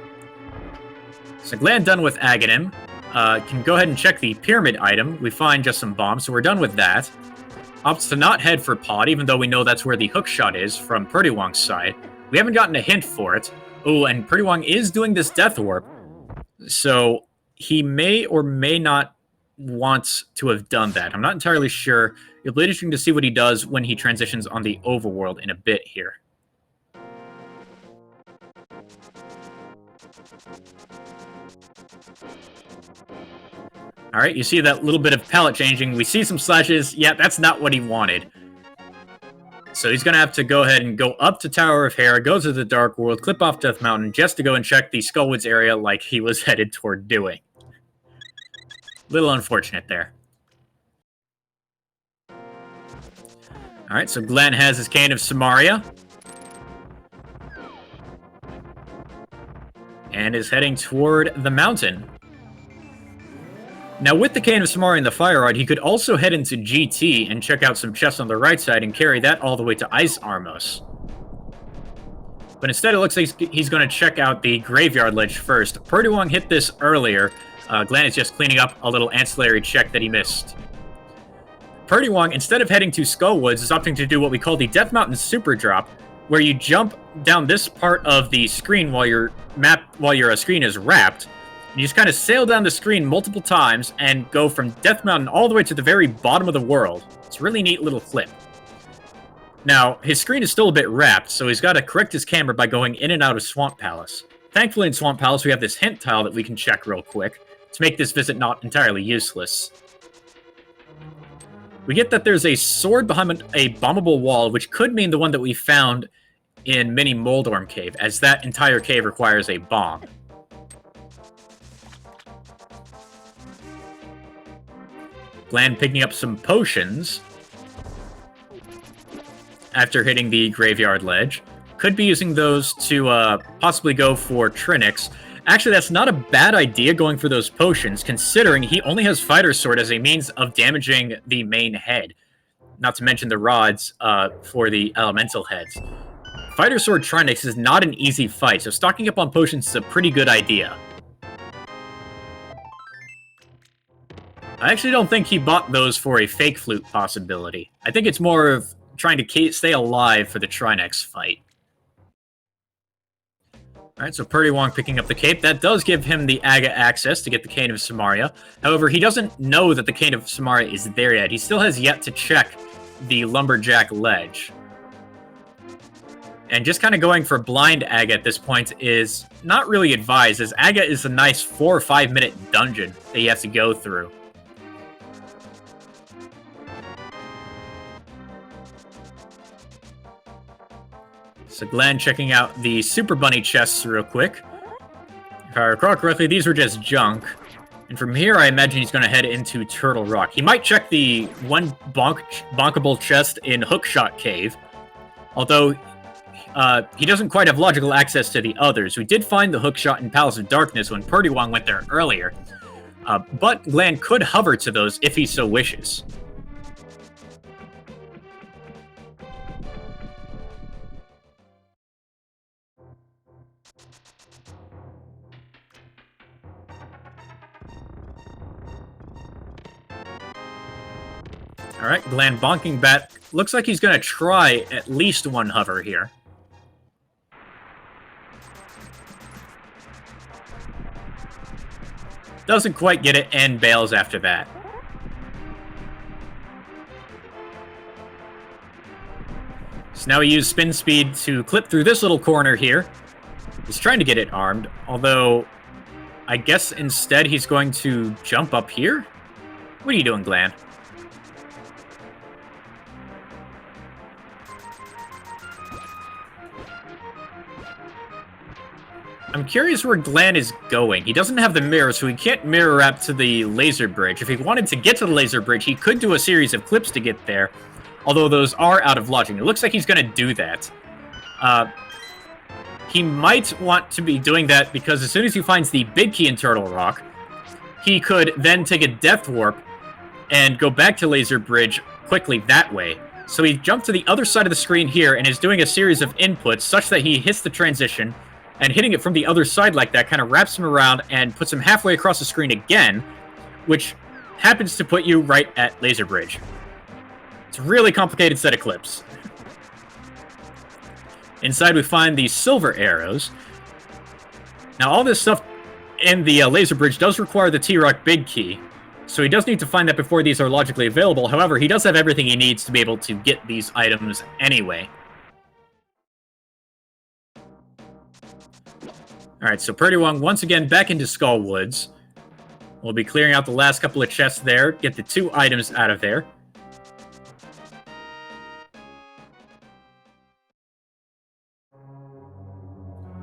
So Glan done with Aghanim. Can go ahead and check the pyramid item. We find just some bombs, so we're done with that. Opts to not head for Pod, even though we know that's where the hookshot is from prdwong's side. We haven't gotten a hint for it. Oh, and prdwong is doing this death warp, so he may or may not want to have done that. I'm not entirely sure. It'll be interesting to see what he does when he transitions on the overworld in a bit here. Alright, you see that little bit of palette changing. We see some slashes. Yeah, that's not what he wanted. So he's going to have to go ahead and go up to Tower of Hera, go to the Dark World, clip off Death Mountain, just to go and check the Skullwoods area like he was headed toward doing. Little unfortunate there. Alright, so Glan has his Cane of Samaria. And is heading toward the mountain. Now, with the Cane of Samaria and the Fire Rod, he could also head into GT and check out some chests on the right side and carry that all the way to Ice Armos. But instead, it looks like he's going to check out the Graveyard Ledge first. prdwong hit this earlier. Glan is just cleaning up a little ancillary check that he missed. prdwong, instead of heading to Skullwoods, is opting to do what we call the Death Mountain Super Drop, where you jump down this part of the screen while your screen is wrapped. You just kind of sail down the screen multiple times and go from Death Mountain all the way to the very bottom of the world. It's a really neat little clip. Now, his screen is still a bit wrapped, so he's got to correct his camera by going in and out of Swamp Palace. Thankfully, in Swamp Palace, we have this hint tile that we can check real quick to make this visit not entirely useless. We get that there's a sword behind a bombable wall, which could mean the one that we found in Mini Moldorm Cave, as that entire cave requires a bomb. Glan picking up some potions after hitting the Graveyard Ledge. Could be using those to possibly go for Trinix. Actually, that's not a bad idea going for those potions, considering he only has Fighter Sword as a means of damaging the main head. Not to mention the rods for the elemental heads. Fighter Sword Trinix is not an easy fight, so stocking up on potions is a pretty good idea. I actually don't think he bought those for a fake flute possibility. I think it's more of trying to stay alive for the Trinex fight. Alright, so prdwong picking up the cape. That does give him the Aga access to get the Cane of Samaria. However, he doesn't know that the Cane of Samaria is there yet. He still has yet to check the Lumberjack Ledge. And just kind of going for blind Aga at this point is not really advised, as Aga is a nice 4 or 5 minute dungeon that he has to go through. So Glan checking out the Super Bunny chests real quick. If I recall correctly, these were just junk. And from here, I imagine he's going to head into Turtle Rock. He might check the one bonkable chest in Hookshot Cave. Although, he doesn't quite have logical access to the others. We did find the Hookshot in Palace of Darkness when prdwong went there earlier. But Glan could hover to those if he so wishes. Alright, Glan bonking back. Looks like he's going to try at least one hover here. Doesn't quite get it and bails after that. So now he used spin speed to clip through this little corner here. He's trying to get it armed, although I guess instead he's going to jump up here? What are you doing, Glan? I'm curious where Glan is going. He doesn't have the mirror, so he can't mirror wrap to the laser bridge. If he wanted to get to the laser bridge, he could do a series of clips to get there, although those are out of logic. It looks like he's going to do that. He might want to be doing that because as soon as he finds the big key in Turtle Rock, he could then take a Death Warp and go back to Laser Bridge quickly that way. So he jumped to the other side of the screen here and is doing a series of inputs such that he hits the transition, and hitting it from the other side like that kind of wraps him around and puts him halfway across the screen again, which happens to put you right at Laser Bridge. It's a really complicated set of clips. Inside we find the silver arrows. Now all this stuff in the laser bridge does require the T-Rock big key, so he does need to find that before these are logically available. However, he does have everything he needs to be able to get these items anyway. Alright, so prdwong once again back into Skull Woods. We'll be clearing out the last couple of chests there, get the 2 items out of there.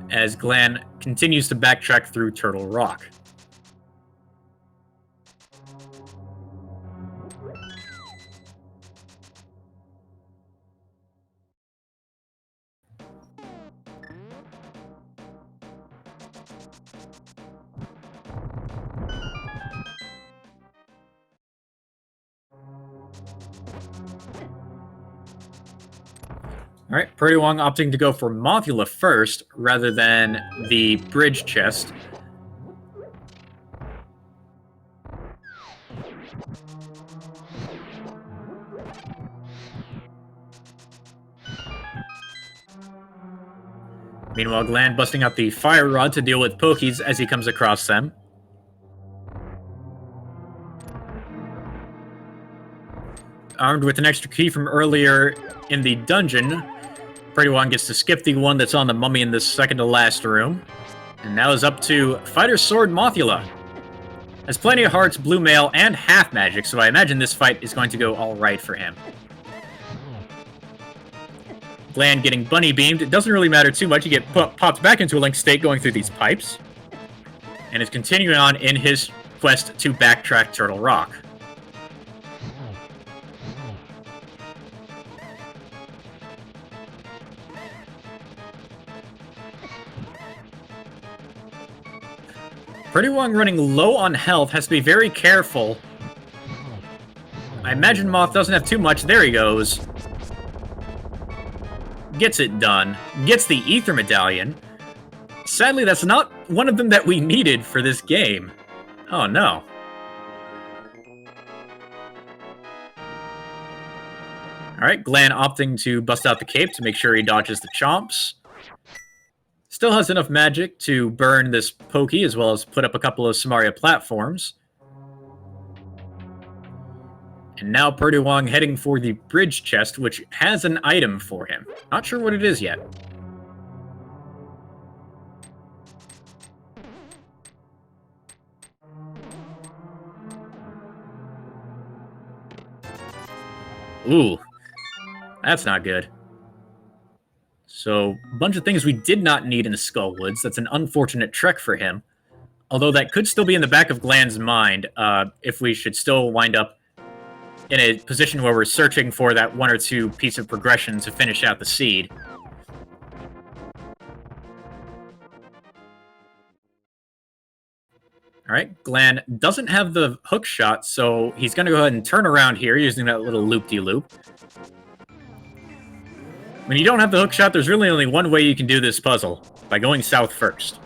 As Glan continues to backtrack through Turtle Rock. Alright, prdwong opting to go for Mothula first, rather than the bridge chest. Meanwhile, Glan busting out the Fire Rod to deal with Pokies as he comes across them. Armed with an extra key from earlier in the dungeon, prdwong gets to skip the one that's on the mummy in this second-to-last room. And now is up to Fighter Sword Mothula. Has plenty of hearts, blue mail, and half magic, so I imagine this fight is going to go alright for him. Glan getting bunny beamed. It doesn't really matter too much. You get popped back into a link state going through these pipes. And is continuing on in his quest to backtrack Turtle Rock. prdwong running low on health has to be very careful. I imagine Moth doesn't have too much. There he goes. Gets it done. Gets the Ether Medallion. Sadly, that's not one of them that we needed for this game. Oh, no. Alright, Glan opting to bust out the cape to make sure he dodges the chomps. Still has enough magic to burn this Pokey, as well as put up a couple of Samaria platforms. And now prdwong heading for the bridge chest, which has an item for him. Not sure what it is yet. Ooh, that's not good. So, a bunch of things we did not need in the Skull Woods. That's an unfortunate trek for him. Although that could still be in the back of Glan's mind, if we should still wind up in a position where we're searching for that 1 or 2 piece of progression to finish out the seed. Alright, Glan doesn't have the hook shot, so he's going to go ahead and turn around here using that little loop-de-loop. When you don't have the hook shot, there's really only one way you can do this puzzle, by going south first.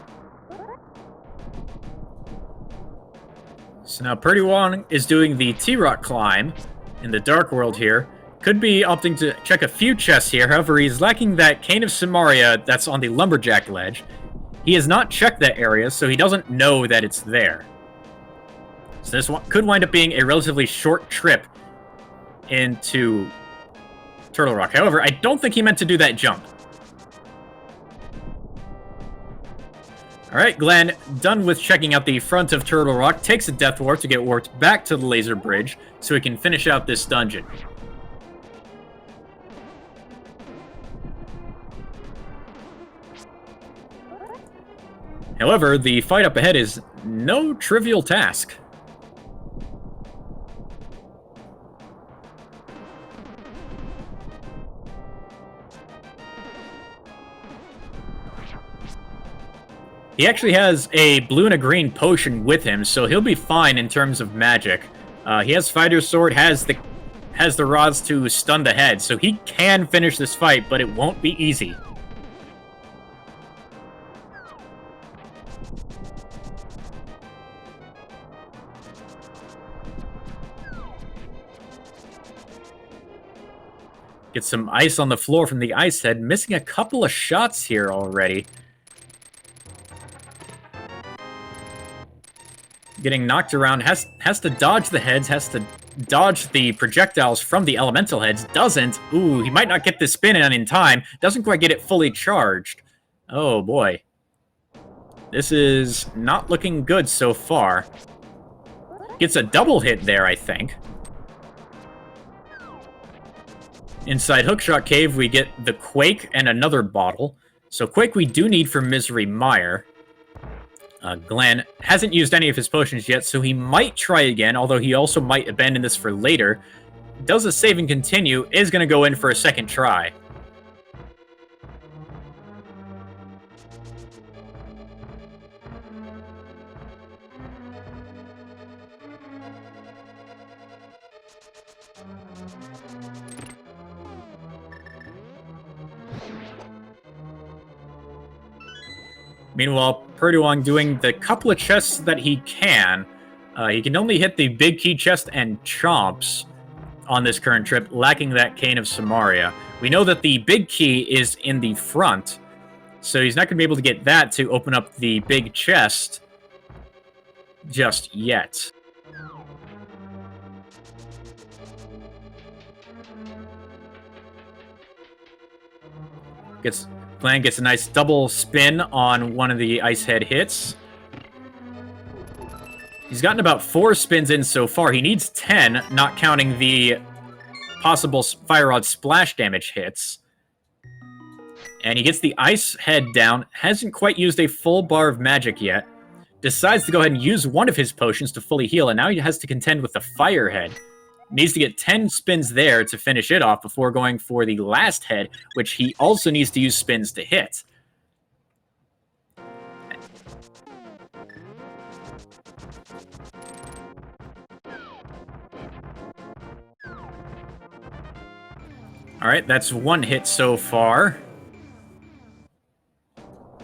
So now prdwong is doing the T-Rock climb in the Dark World here. Could be opting to check a few chests here, however he's lacking that Cane of Samaria that's on the Lumberjack ledge. He has not checked that area, so he doesn't know that it's there. So this could wind up being a relatively short trip into Turtle Rock. However, I don't think he meant to do that jump. Alright, Glan, done with checking out the front of Turtle Rock, takes a Death Warp to get warped back to the Laser Bridge so he can finish out this dungeon. However, the fight up ahead is no trivial task. He actually has a blue and a green potion with him, so he'll be fine in terms of magic. He has Fighter's Sword, has the rods to stun the head, so he can finish this fight, but it won't be easy. Get some ice on the floor from the ice head, missing a couple of shots here already. Getting knocked around, has to dodge the heads, has to dodge the projectiles from the elemental heads, doesn't. Ooh, he might not get this spin in time, doesn't quite get it fully charged. Oh boy. This is not looking good so far. Gets a double hit there, I think. Inside Hookshot Cave, we get the Quake and another bottle. So Quake we do need for Misery Mire. Glan hasn't used any of his potions yet, so he might try again, although he also might abandon this for later. Does a save and continue, is going to go in for a second try. Meanwhile, prdwong doing the couple of chests that he can. He can only hit the big key chest and chomps on this current trip, lacking that Cane of Samaria. We know that the big key is in the front, so he's not going to be able to get that to open up the big chest just yet. Glan gets a nice double spin on one of the ice head hits. He's gotten about 4 spins in so far. He needs 10, not counting the possible Fire Rod splash damage hits. And he gets the ice head down. Hasn't quite used a full bar of magic yet. Decides to go ahead and use one of his potions to fully heal, and now he has to contend with the fire head. Needs to get 10 spins there to finish it off before going for the last head, which he also needs to use spins to hit. Alright, that's 1 hit so far.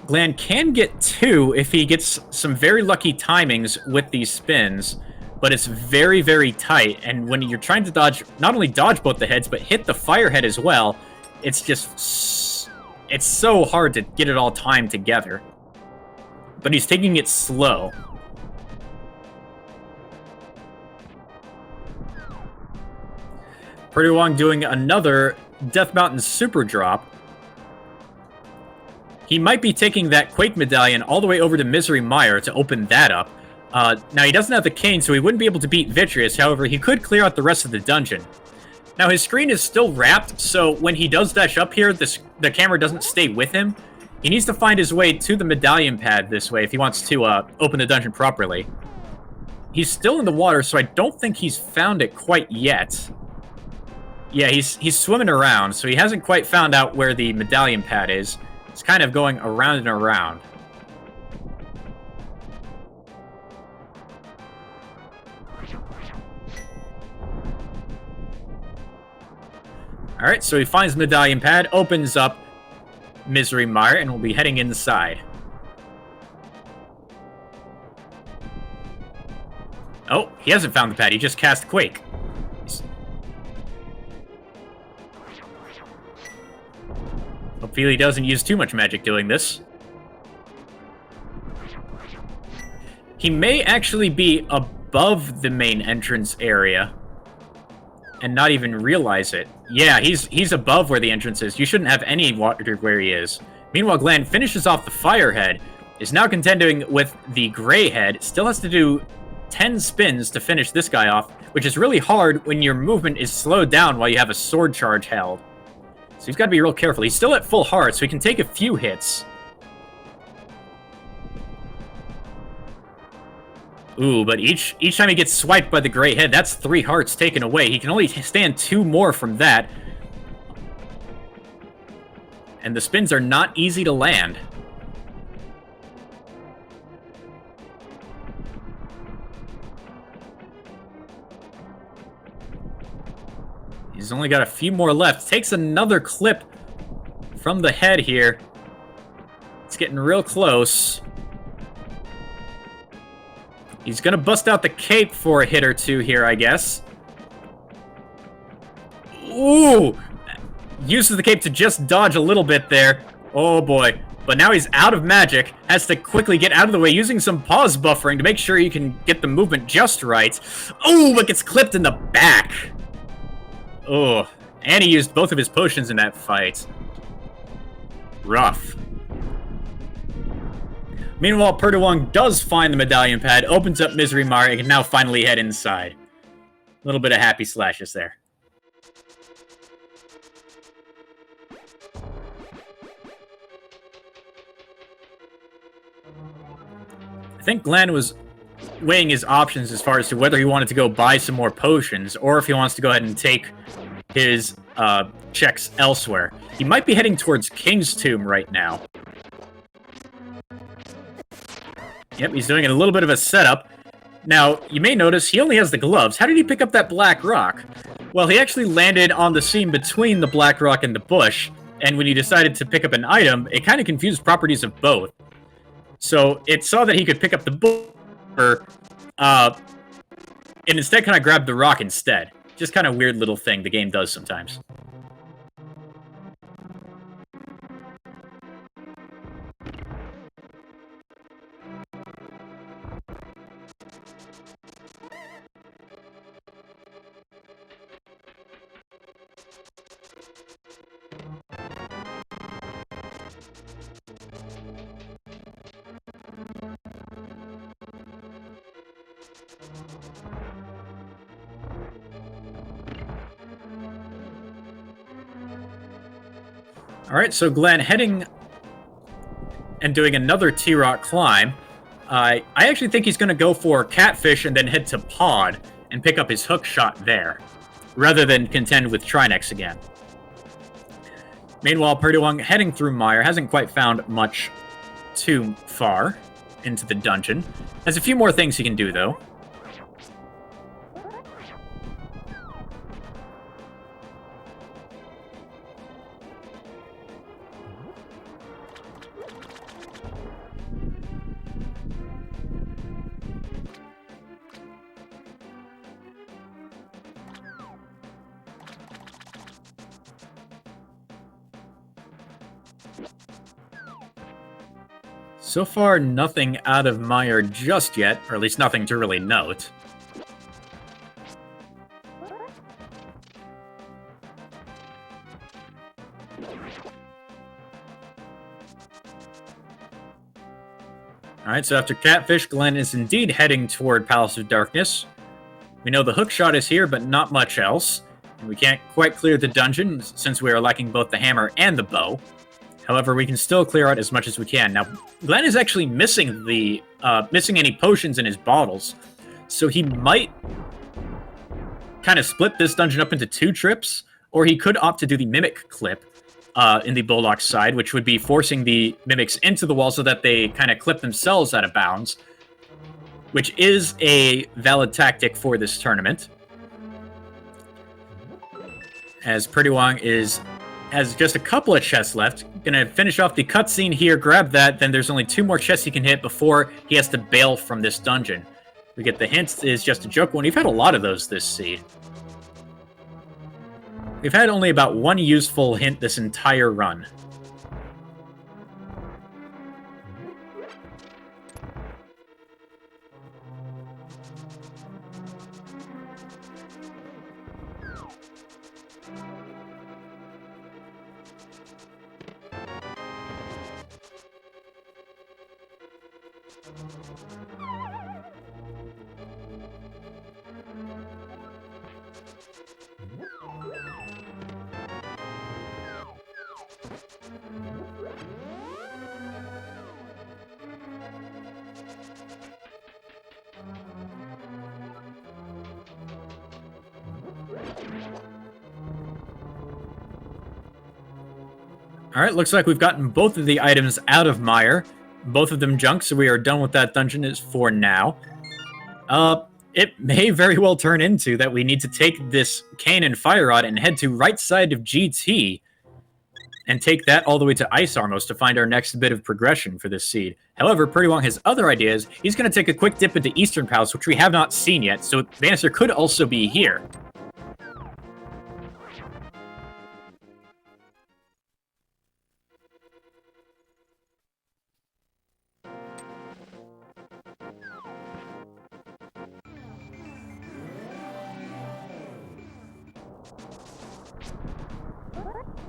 Glan can get 2 if he gets some very lucky timings with these spins. But it's very, very tight, and when you're trying to dodge, not only dodge both the heads, but hit the fire head as well, it's just, it's so hard to get it all timed together. But he's taking it slow. prdwong doing another Death Mountain super drop. He might be taking that Quake medallion all the way over to Misery Mire to open that up. Now, he doesn't have the cane, so he wouldn't be able to beat Vitreous. However, he could clear out the rest of the dungeon. Now, his screen is still wrapped, so when he does dash up here, the camera doesn't stay with him. He needs to find his way to the medallion pad this way if he wants to open the dungeon properly. He's still in the water, so I don't think he's found it quite yet. Yeah, he's swimming around, so he hasn't quite found out where the medallion pad is. It's kind of going around and around. Alright, so he finds the medallion pad, opens up Misery Mire, and will be heading inside. Oh, he hasn't found the pad, he just cast Quake. Hopefully he doesn't use too much magic doing this. He may actually be above the main entrance area and not even realize it. Yeah, he's above where the entrance is. You shouldn't have any water where he is. Meanwhile, Glan finishes off the fire head, is now contending with the gray head, still has to do 10 spins to finish this guy off, which is really hard when your movement is slowed down while you have a sword charge held. So he's got to be real careful. He's still at full heart, so he can take a few hits. Ooh, but each time he gets swiped by the gray head, that's 3 hearts taken away. He can only stand 2 more from that. And the spins are not easy to land. He's only got a few more left. Takes another clip from the head here. It's getting real close. He's gonna bust out the cape for a hit or two here, I guess. Ooh! Uses the cape to just dodge a little bit there. Oh boy. But now he's out of magic. Has to quickly get out of the way using some pause buffering to make sure he can get the movement just right. Oh, but gets clipped in the back. Oh, and he used both of his potions in that fight. Rough. Meanwhile, prdwong does find the medallion pad, opens up Misery Mire, and can now finally head inside. A little bit of happy slashes there. I think Glan was weighing his options as far as to whether he wanted to go buy some more potions, or if he wants to go ahead and take his checks elsewhere. He might be heading towards King's Tomb right now. Yep, he's doing a little bit of a setup. Now, you may notice he only has the gloves. How did he pick up that black rock? Well, he actually landed on the seam between the black rock and the bush, and when he decided to pick up an item, it kind of confused properties of both. So it saw that he could pick up the bush, and instead kind of grabbed the rock instead. Just kind of weird little thing the game does sometimes. Alright, so Glan heading and doing another T-Rock climb. I actually think he's going to go for Catfish and then head to Pod and pick up his hook shot there, rather than contend with Trinex again. Meanwhile, prdwong heading through Mire hasn't quite found much too far into the dungeon. Has a few more things he can do, though. So far, nothing out of Mire just yet, or at least nothing to really note. Alright, so after Catfish, Glan is indeed heading toward Palace of Darkness. We know the hookshot is here, but not much else. And we can't quite clear the dungeon, since we are lacking both the hammer and the bow. However, we can still clear out as much as we can. Now, Glan is actually missing the missing any potions in his bottles, so he might kind of split this dungeon up into 2 trips, or he could opt to do the Mimic clip in the Bullock side, which would be forcing the Mimics into the wall so that they kind of clip themselves out of bounds, which is a valid tactic for this tournament. As prdwong has just a couple of chests left. Gonna finish off the cutscene here, grab that, then there's only 2 more chests he can hit before he has to bail from this dungeon. We get the hint is just a joke one. We've had a lot of those this seed. We've had only about 1 useful hint this entire run. Alright, looks like we've gotten both of the items out of Mire. Both of them junk, so we are done with that dungeon for now. It may very well turn into that we need to take this cane and fire rod and head to right side of GT and take that all the way to Ice Armos to find our next bit of progression for this seed. However, prdwong has other ideas. He's going to take a quick dip into Eastern Palace, which we have not seen yet, so the answer could also be here.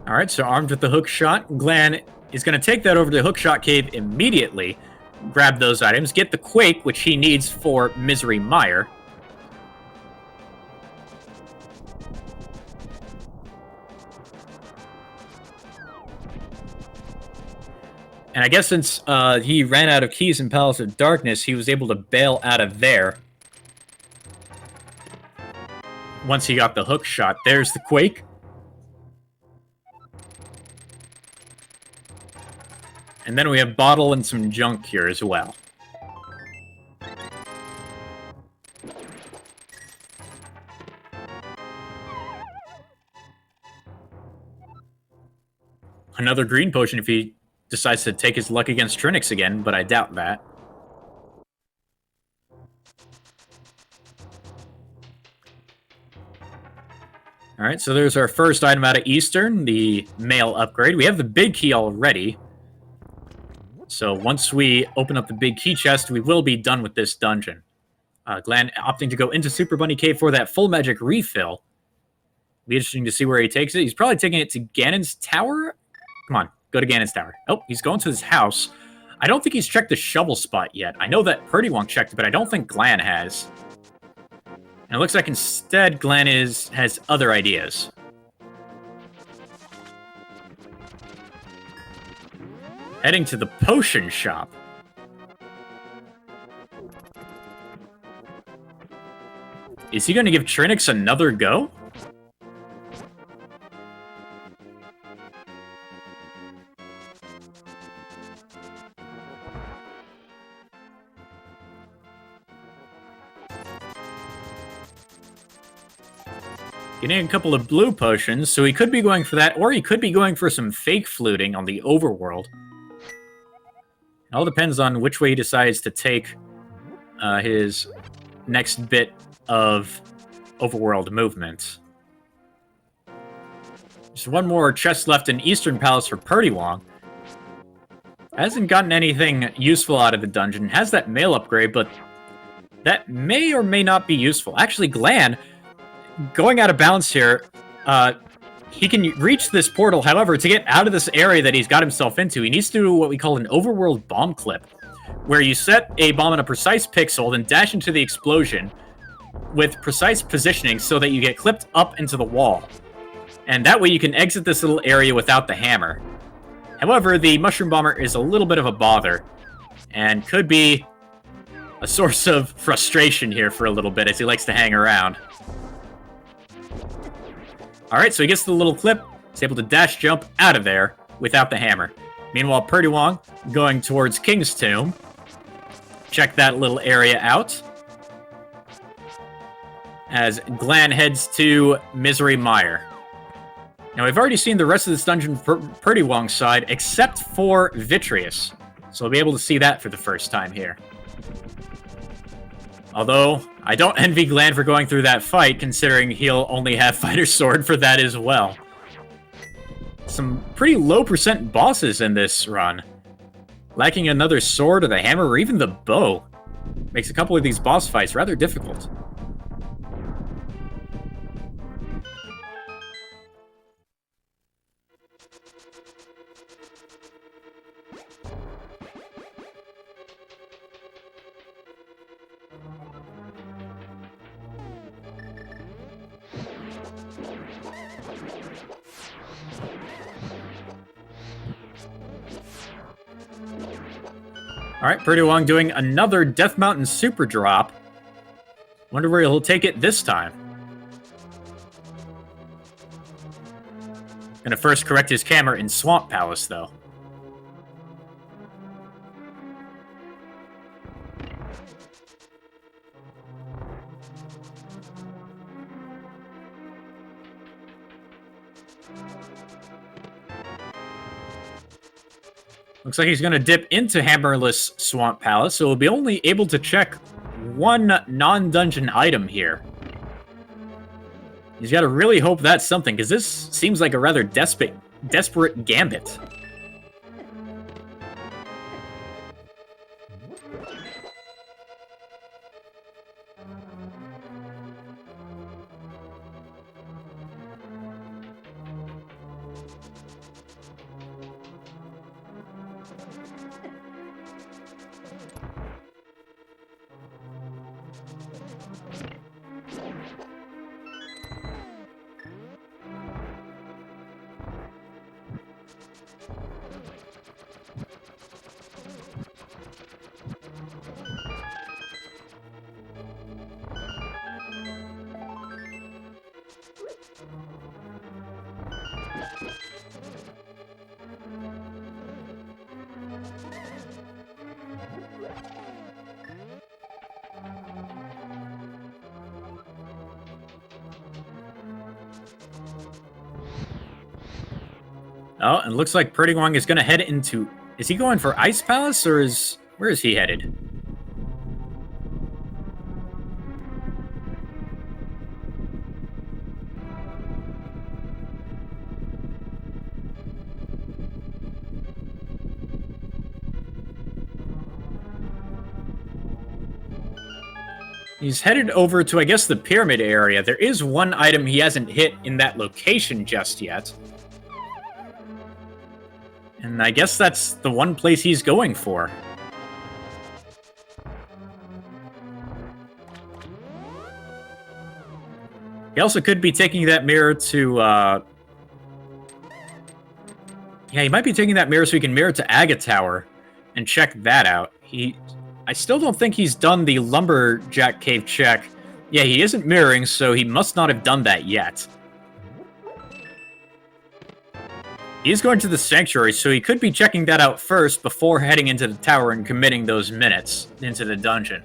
Alright, so armed with the hook shot, Glan is going to take that over to the hookshot cave immediately, grab those items, get the Quake, which he needs for Misery Mire. And I guess since he ran out of keys in Palace of Darkness, he was able to bail out of there. Once he got the hook shot, there's the Quake. And then we have Bottle and some junk here as well. Another green potion if he decides to take his luck against Trinix again, but I doubt that. Alright, so there's our first item out of Eastern, the mail upgrade. We have the big key already. So once we open up the big key chest, we will be done with this dungeon. Glan opting to go into Super Bunny Cave for that full magic refill. Be interesting to see where he takes it. He's probably taking it to Ganon's Tower. Come on, go to Ganon's Tower. Oh, he's going to his house. I don't think he's checked the shovel spot yet. I know that prdwong checked it, but I don't think Glan has. And it looks like instead Glan has other ideas. Heading to the potion shop. Is he going to give Trinix another go? Getting a couple of blue potions, so he could be going for that, or he could be going for some fake fluting on the Overworld. It all depends on which way he decides to take his next bit of Overworld movement. Just one more chest left in Eastern Palace for prdwong. Hasn't gotten anything useful out of the dungeon. Has that mail upgrade, but that may or may not be useful. Actually, Glan, going out of bounds here, he can reach this portal. However, to get out of this area that he's got himself into, he needs to do what we call an Overworld bomb clip, where you set a bomb in a precise pixel, then dash into the explosion with precise positioning so that you get clipped up into the wall. And that way you can exit this little area without the hammer. However, the Mushroom Bomber is a little bit of a bother, and could be a source of frustration here for a little bit, as he likes to hang around. Alright, so he gets the little clip. He's able to dash jump out of there without the hammer. Meanwhile, prdwong going towards King's Tomb. Check that little area out. As Glan heads to Misery Mire. Now, we've already seen the rest of this dungeon for prdwong's side, except for Vitreous. So we'll be able to see that for the first time here. Although, I don't envy Glan for going through that fight, considering he'll only have Fighter Sword for that as well. Some pretty low percent bosses in this run. Lacking another sword or the hammer or even the bow makes a couple of these boss fights rather difficult. Alright, prdwong doing another Death Mountain super drop. Wonder where he'll take it this time. Gonna first correct his camera in Swamp Palace, though. Looks like he's going to dip into Hammerless Swamp Palace, so we'll be only able to check one non-dungeon item here. He's got to really hope that's something, because this seems like a rather desperate gambit. Oh, and it looks like prdwong is going to head into... Is he going for Ice Palace, or is... Where is he headed? He's headed over to, I guess, the pyramid area. There is one item he hasn't hit in that location just yet. And I guess that's the one place he's going for. He also could be taking that mirror to, Yeah, he might be taking that mirror so he can mirror to Aga Tower and check that out. I still don't think he's done the Lumberjack Cave check. Yeah, he isn't mirroring, so he must not have done that yet. He's going to the Sanctuary, so he could be checking that out first before heading into the tower and committing those minutes into the dungeon.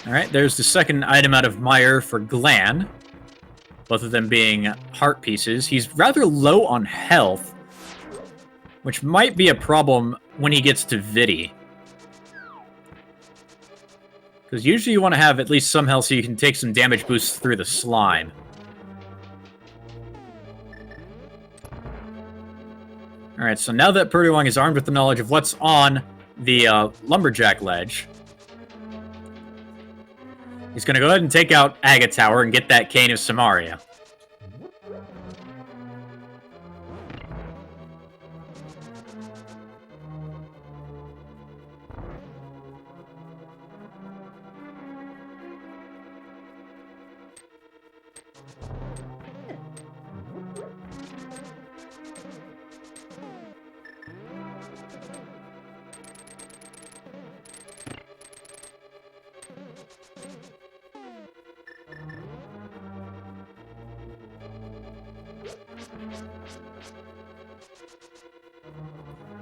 Alright, there's the second item out of Meyer for Glan. Both of them being heart pieces. He's rather low on health, which might be a problem when he gets to Vidi. Because usually you want to have at least some health so you can take some damage boosts through the slime. Alright, so now that prdwong is armed with the knowledge of what's on the Lumberjack ledge, he's going to go ahead and take out Aga Tower and get that Cane of Samaria.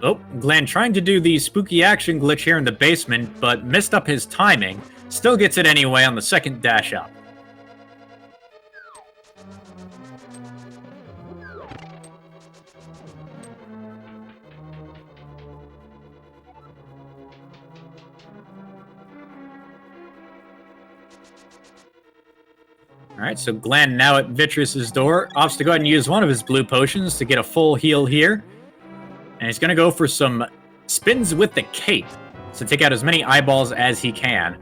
Oh, Glan trying to do the spooky action glitch here in the basement, but missed up his timing. Still gets it anyway on the second dash up. Alright, so Glan now at Vitreous's door. Opts to go ahead and use one of his blue potions to get a full heal here. And he's going to go for some spins with the cape to take out as many eyeballs as he can.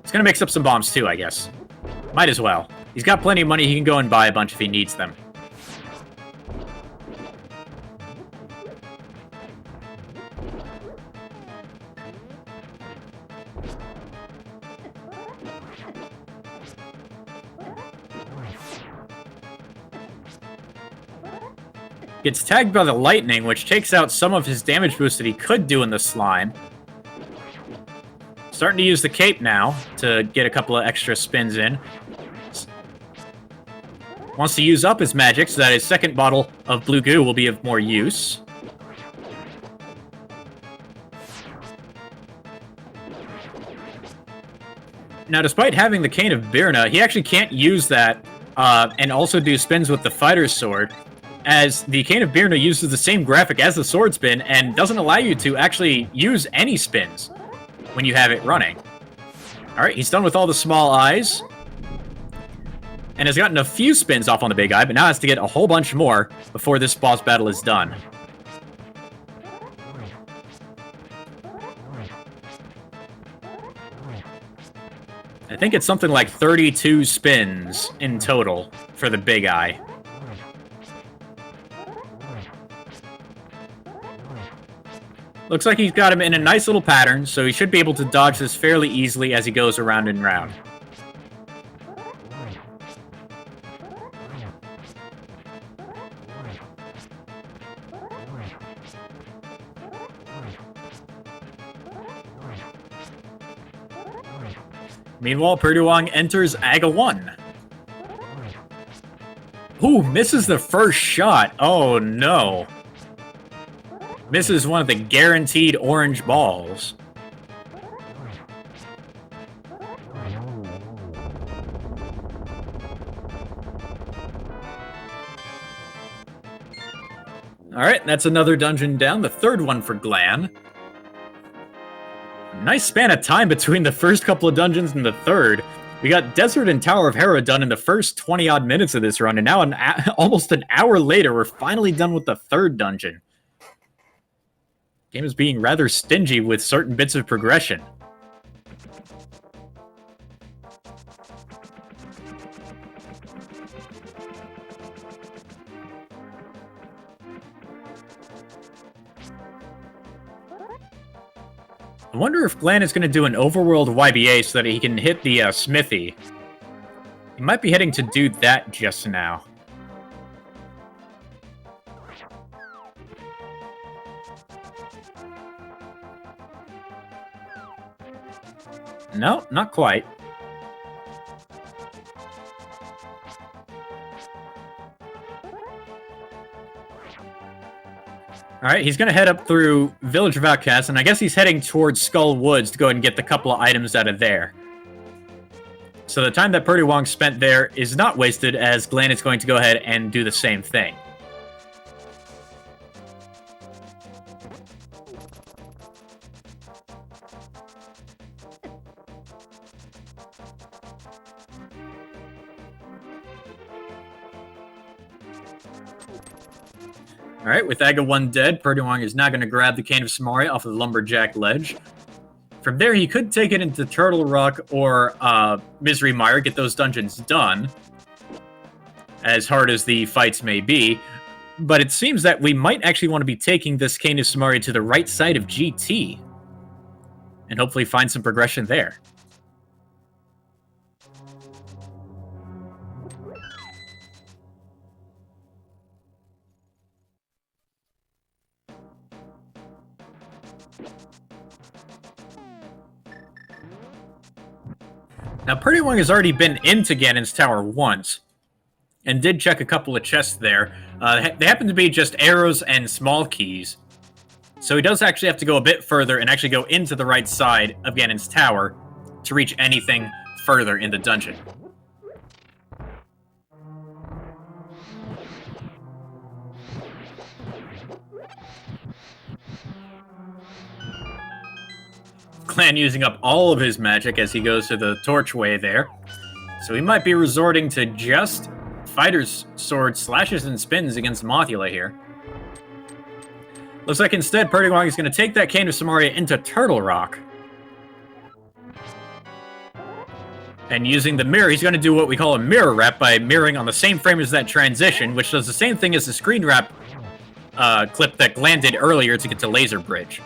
He's going to mix up some bombs too, I guess. Might as well. He's got plenty of money. He can go and buy a bunch if he needs them. Gets tagged by the lightning, which takes out some of his damage boost that he could do in the slime. Starting to use the cape now to get a couple of extra spins in. Wants to use up his magic so that his second bottle of blue goo will be of more use. Now, despite having the Cane of Birna, he actually can't use that and also do spins with the Fighter's Sword, as the Cane of Birna uses the same graphic as the Sword Spin and doesn't allow you to actually use any spins when you have it running. Alright, he's done with all the small eyes, and has gotten a few spins off on the big eye, but now has to get a whole bunch more before this boss battle is done. I think it's something like 32 spins in total for the big eye. Looks like he's got him in a nice little pattern, so he should be able to dodge this fairly easily as he goes around and round. Meanwhile, prdwong enters AGA 1. Ooh, misses the first shot. Oh no. Misses one of the guaranteed orange balls. Alright, that's another dungeon down, the third one for Glan. Nice span of time between the first couple of dungeons and the third. We got Desert and Tower of Hera done in the first 20-odd minutes of this run, and now almost an hour later, we're finally done with the third dungeon. Game is being rather stingy with certain bits of progression. I wonder if Glan is going to do an Overworld YBA so that he can hit the smithy. He might be heading to do that just now. No, not quite. Alright, he's going to head up through Village of Outcasts, and I guess he's heading towards Skull Woods to go ahead and get the couple of items out of there. So the time that prdwong spent there is not wasted, as Glan is going to go ahead and do the same thing. Alright, with AGA 1 dead, prdwong is now going to grab the Cane of Samaria off of the Lumberjack Ledge. From there, he could take it into Turtle Rock or Misery Mire, get those dungeons done, as hard as the fights may be. But it seems that we might actually want to be taking this Cane of Samaria to the right side of GT, and hopefully find some progression there. Now, prdwong has already been into Ganon's Tower once, and did check a couple of chests there. They happen to be just arrows and small keys, so he does actually have to go a bit further and actually go into the right side of Ganon's Tower to reach anything further in the dungeon. Glan using up all of his magic as he goes to the torchway there. So he might be resorting to just Fighter's Sword slashes and spins against Mothula here. Looks like instead prdwong is going to take that Cane of Samaria into Turtle Rock. And using the mirror, he's going to do what we call a mirror wrap by mirroring on the same frame as that transition, which does the same thing as the screen wrap clip that Glan did earlier to get to Laser Bridge.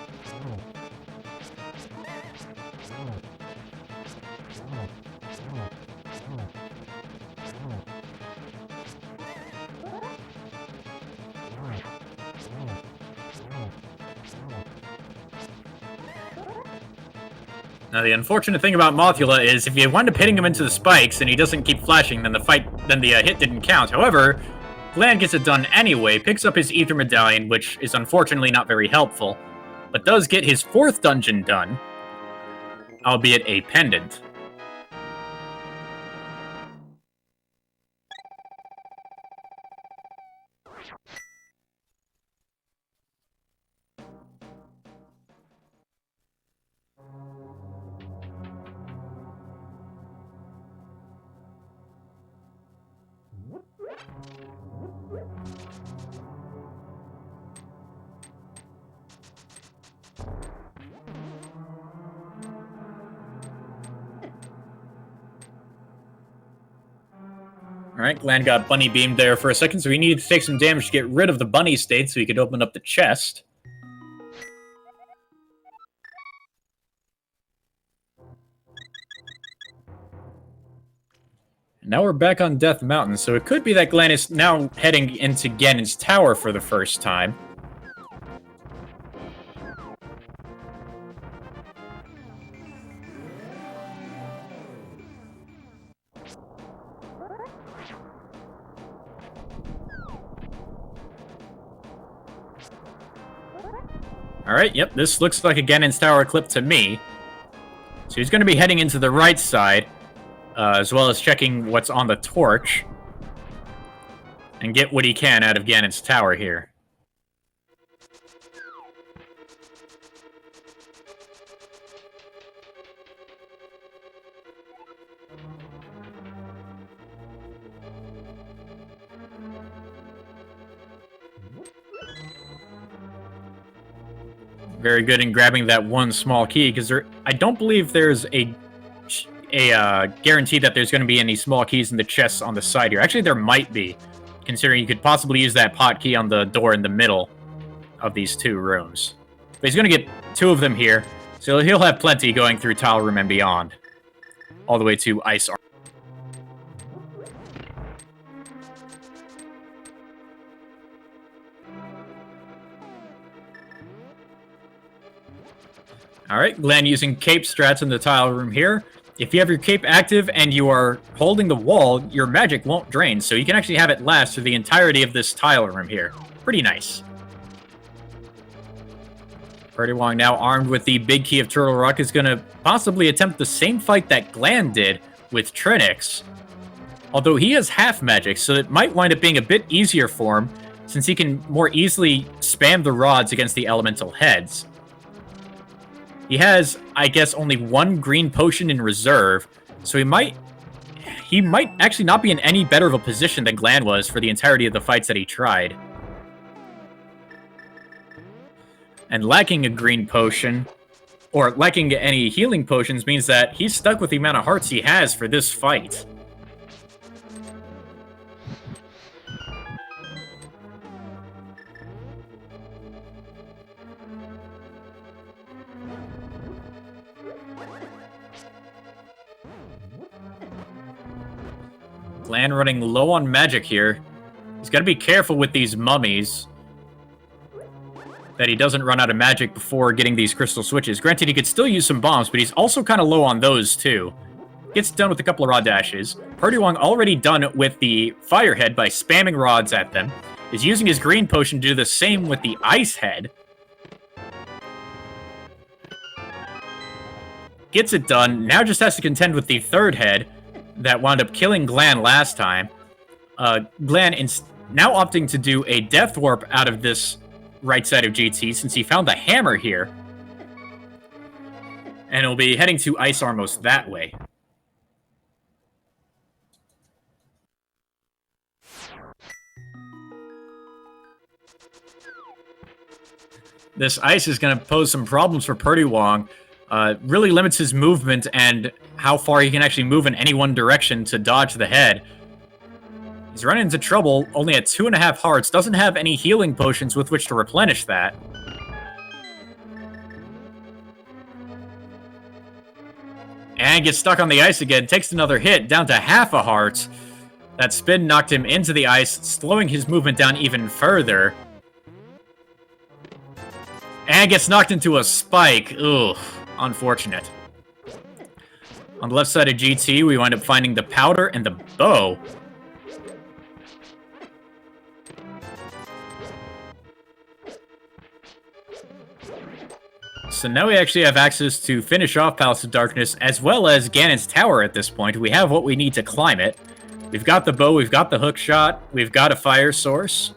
Now, the unfortunate thing about Mothula is if you wind up hitting him into the spikes and he doesn't keep flashing, then the hit didn't count. However, Glan gets it done anyway, picks up his Ether Medallion, which is unfortunately not very helpful, but does get his 4th dungeon done, albeit a pendant. Alright, Glan got bunny beamed there for a second, so he needed to take some damage to get rid of the bunny state so he could open up the chest. Now we're back on Death Mountain, so it could be that Glan is now heading into Ganon's tower for the first time. Alright, yep, this looks like a Ganon's tower clip to me. So he's going to be heading into the right side, as well as checking what's on the torch, and get what he can out of Ganon's tower here. Very good in grabbing that one small key, because I don't believe there's a guarantee that there's going to be any small keys in the chests on the side here. Actually, there might be, considering you could possibly use that pot key on the door in the middle of these 2 rooms. But he's going to get 2 of them here, so he'll have plenty going through Tile Room and beyond, all the way to Ice Armor. Alright, Glan using cape strats in the Tile Room here. If you have your cape active and you are holding the wall, your magic won't drain, so you can actually have it last through the entirety of this Tile Room here. Pretty nice. prdwong, now armed with the big key of Turtle Rock, is going to possibly attempt the same fight that Glan did with Trinix. Although he has half magic, so it might wind up being a bit easier for him, since he can more easily spam the rods against the elemental heads. He has, I guess, only 1 green potion in reserve, so he might actually not be in any better of a position than Glan was for the entirety of the fights that he tried. And lacking a green potion, or lacking any healing potions, means that he's stuck with the amount of hearts he has for this fight. Glan running low on magic here. He's got to be careful with these mummies, that he doesn't run out of magic before getting these crystal switches. Granted, he could still use some bombs, but he's also kind of low on those, too. Gets done with a couple of rod dashes. prdwong already done with the Firehead by spamming rods at them. Is using his green potion to do the same with the Ice Head. Gets it done. Now just has to contend with the third head that wound up killing Glan last time. Glan is now opting to do a Death Warp out of this right side of GT, since he found the hammer here. And he'll be heading to Ice Armos that way. This ice is going to pose some problems for prdwong. Really limits his movement and how far he can actually move in any one direction to dodge the head. He's running into trouble, only at 2.5 hearts, doesn't have any healing potions with which to replenish that. And gets stuck on the ice again, takes another hit, down to half a heart. That spin knocked him into the ice, slowing his movement down even further. And gets knocked into a spike. Ugh, unfortunate. On the left side of GT, we wind up finding the powder and the bow. So now we actually have access to finish off Palace of Darkness, as well as Ganon's Tower at this point. We have what we need to climb it. We've got the bow, we've got the hook shot, we've got a fire source.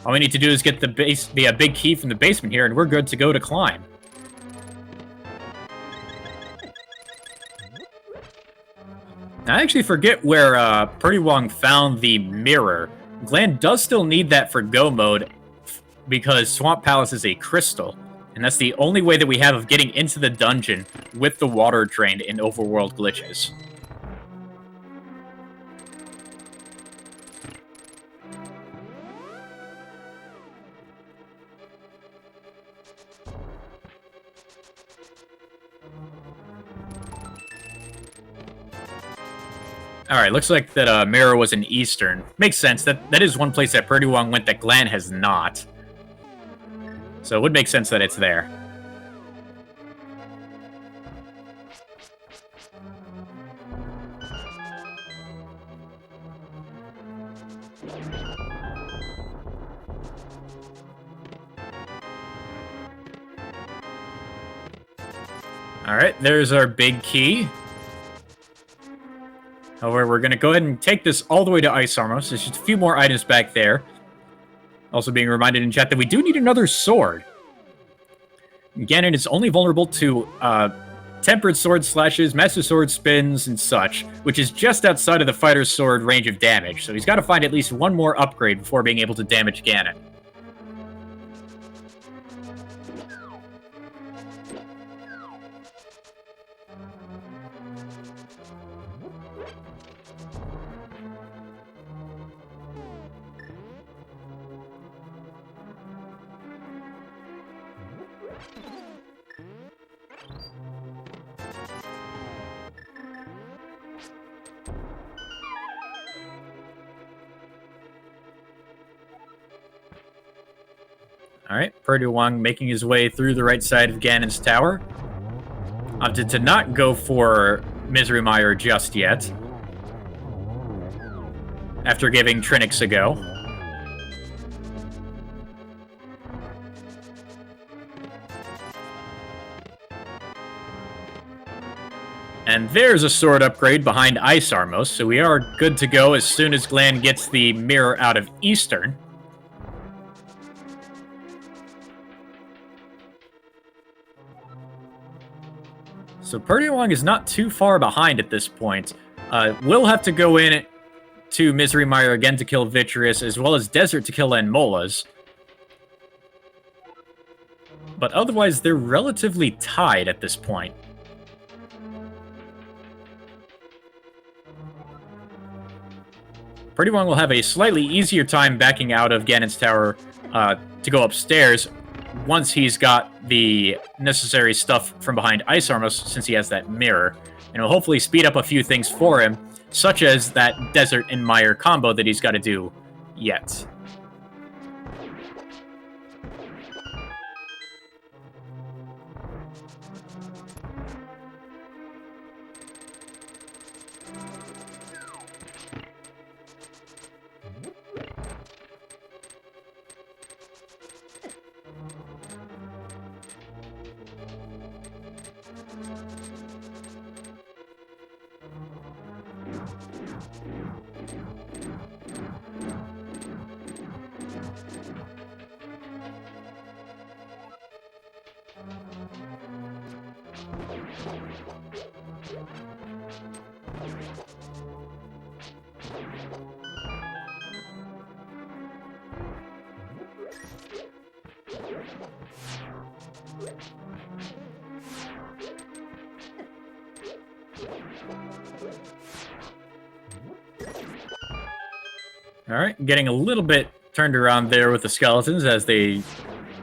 All we need to do is get the big key from the basement here, and we're good to go to climb. Now, I actually forget where prdwong found the mirror. Glan does still need that for go mode, because Swamp Palace is a crystal. And that's the only way that we have of getting into the dungeon with the water drained in Overworld glitches. Alright, looks like that mirror was in Eastern. Makes sense. That is one place that prdwong went that Glan has not. So it would make sense that it's there. Alright, there's our big key. However, we're going to go ahead and take this all the way to Ice Armos. There's just a few more items back there. Also being reminded in chat that we do need another sword. Ganon is only vulnerable to tempered sword slashes, master sword spins, and such, which is just outside of the fighter's sword range of damage. So he's got to find at least one more upgrade before being able to damage Ganon. Alright, prdwong making his way through the right side of Ganon's Tower. Opted to not go for Misery Mire just yet, after giving Trinix a go. And there's a sword upgrade behind Ice Armos, so we are good to go as soon as Glan gets the mirror out of Eastern. So prdwong is not too far behind at this point. We'll have to go in to Misery Mire again to kill Vitreous, as well as Desert to kill Enmolas. But otherwise, they're relatively tied at this point. prdwong will have a slightly easier time backing out of Ganon's Tower to go upstairs once he's got the necessary stuff from behind Ice Armos, since he has that mirror. And it'll hopefully speed up a few things for him, such as that Desert and Mire combo that he's got to do yet. Alright, getting a little bit turned around there with the skeletons as they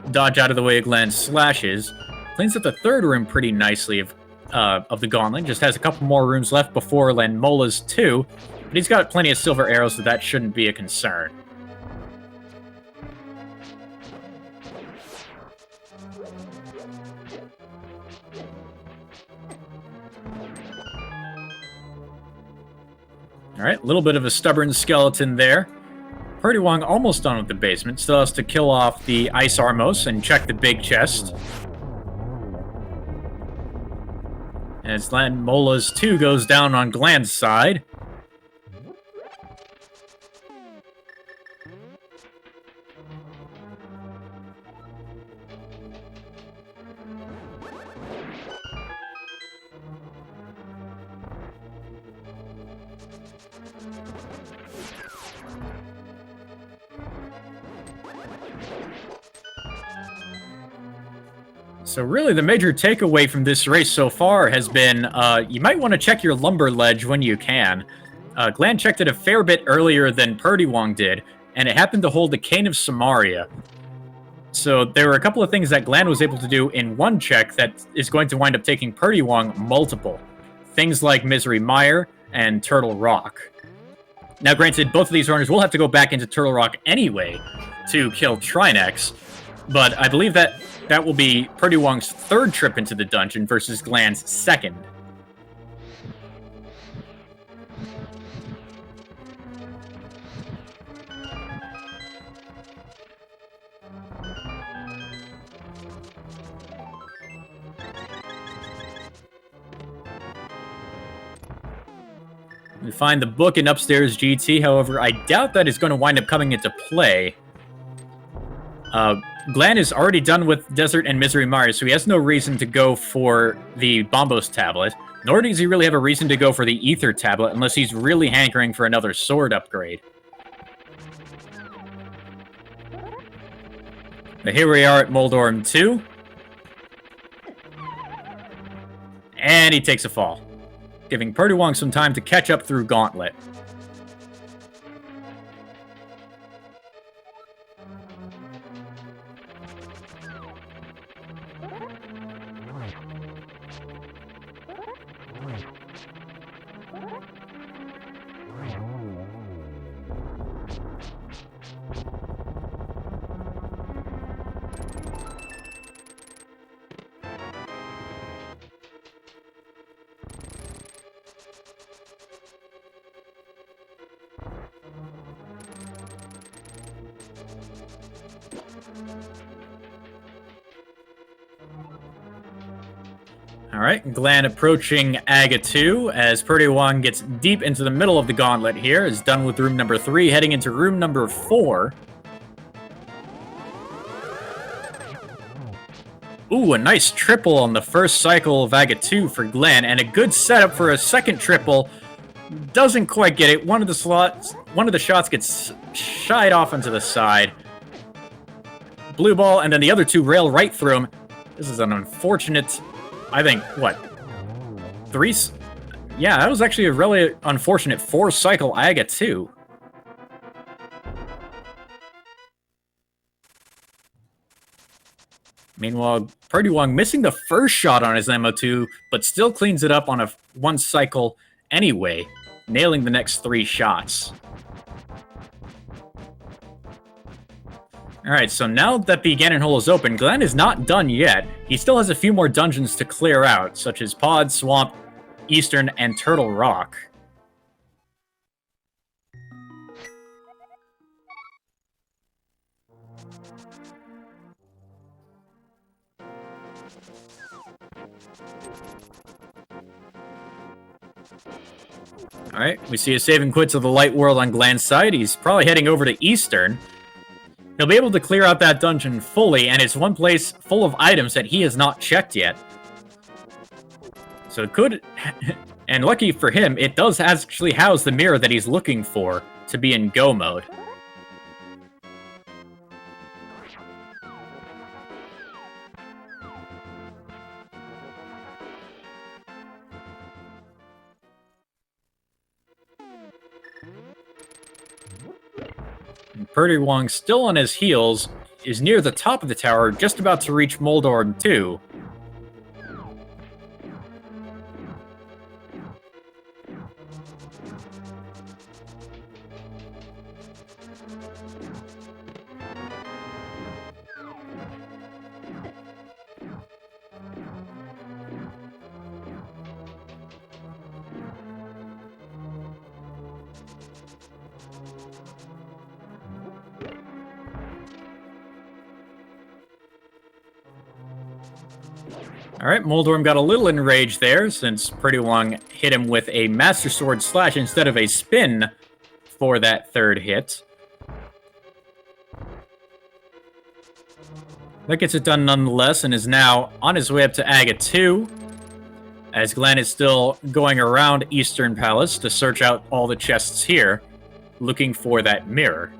dodge out of the way of Glan's slashes. Cleans up the third room pretty nicely of the Gauntlet. Just has a couple more rooms left before Enmola's 2, but he's got plenty of silver arrows, so that shouldn't be a concern. Alright, a little bit of a stubborn skeleton there. prdwong almost done with the basement. Still has to kill off the Ice Armos and check the big chest. As Mola's 2 goes down on Glan's side. So really, the major takeaway from this race so far has been, you might want to check your lumber ledge when you can. Glan checked it a fair bit earlier than prdwong did, and it happened to hold the Cane of Samaria. So there were a couple of things that Glan was able to do in one check that is going to wind up taking prdwong multiple. Things like Misery Mire and Turtle Rock. Now granted, both of these runners will have to go back into Turtle Rock anyway to kill Trinex, but I believe that will be prdwong's third trip into the dungeon versus Glan's second. We find the book in upstairs GT, however, I doubt that is going to wind up coming into play. Glan is already done with Desert and Misery Mire, so he has no reason to go for the Bombos tablet, nor does he really have a reason to go for the Ether tablet unless he's really hankering for another sword upgrade. But here we are at Moldorm 2. And he takes a fall, giving prdwong some time to catch up through Gauntlet. Alright, Glan approaching Aga 2 as prdwong gets deep into the middle of the gauntlet here, is done with room number 3, heading into room number 4. Ooh, a nice triple on the first cycle of Aga 2 for Glan, and a good setup for a second triple. Doesn't quite get it. One of the shots gets shied off into the side. Blue ball, and then the other two rail right through him. This is an unfortunate... I think, what? 3? Yeah, that was actually a really unfortunate 4-cycle Aga 2. Meanwhile, prdwong missing the first shot on his MO2, but still cleans it up on a 1-cycle anyway, nailing the next 3 shots. Alright, so now that the Ganon hole is open, Glan is not done yet. He still has a few more dungeons to clear out, such as Pod, Swamp, Eastern, and Turtle Rock. Alright, we see a save and quit to the Light World on Glan's side. He's probably heading over to Eastern. He'll be able to clear out that dungeon fully, and it's one place full of items that he has not checked yet. So it could... and lucky for him, it does actually house the mirror that he's looking for to be in go mode. prdwong, still on his heels, is near the top of the tower, just about to reach Moldorm 2. Alright, Moldorm got a little enraged there, since prdwong hit him with a Master Sword Slash instead of a spin for that third hit. That gets it done nonetheless, and is now on his way up to Aga 2, as Glan is still going around Eastern Palace to search out all the chests here, looking for that mirror.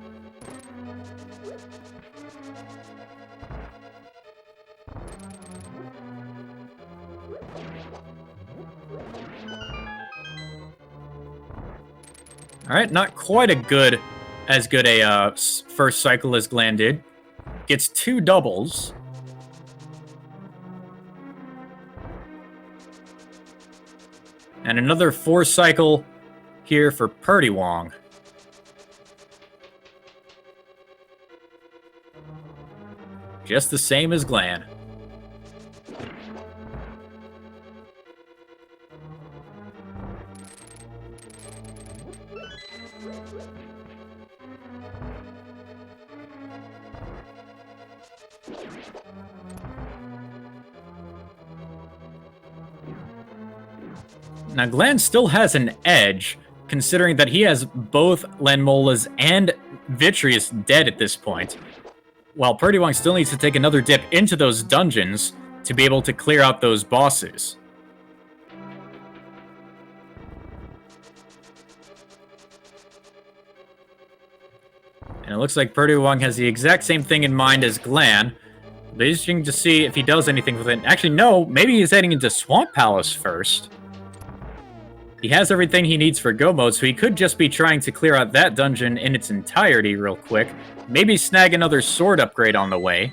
Alright, not quite as good a first cycle as Glan did. Gets 2 doubles. And another 4 cycle here for prdwong. Just the same as Glan. Now, Glan still has an edge, considering that he has both Lanmolas and Vitreous dead at this point, while prdwong still needs to take another dip into those dungeons to be able to clear out those bosses. And it looks like prdwong has the exact same thing in mind as Glan. But it's interesting to see if he does anything with it. Actually, no, maybe he's heading into Swamp Palace first. He has everything he needs for go mode, so he could just be trying to clear out that dungeon in its entirety real quick. Maybe snag another sword upgrade on the way,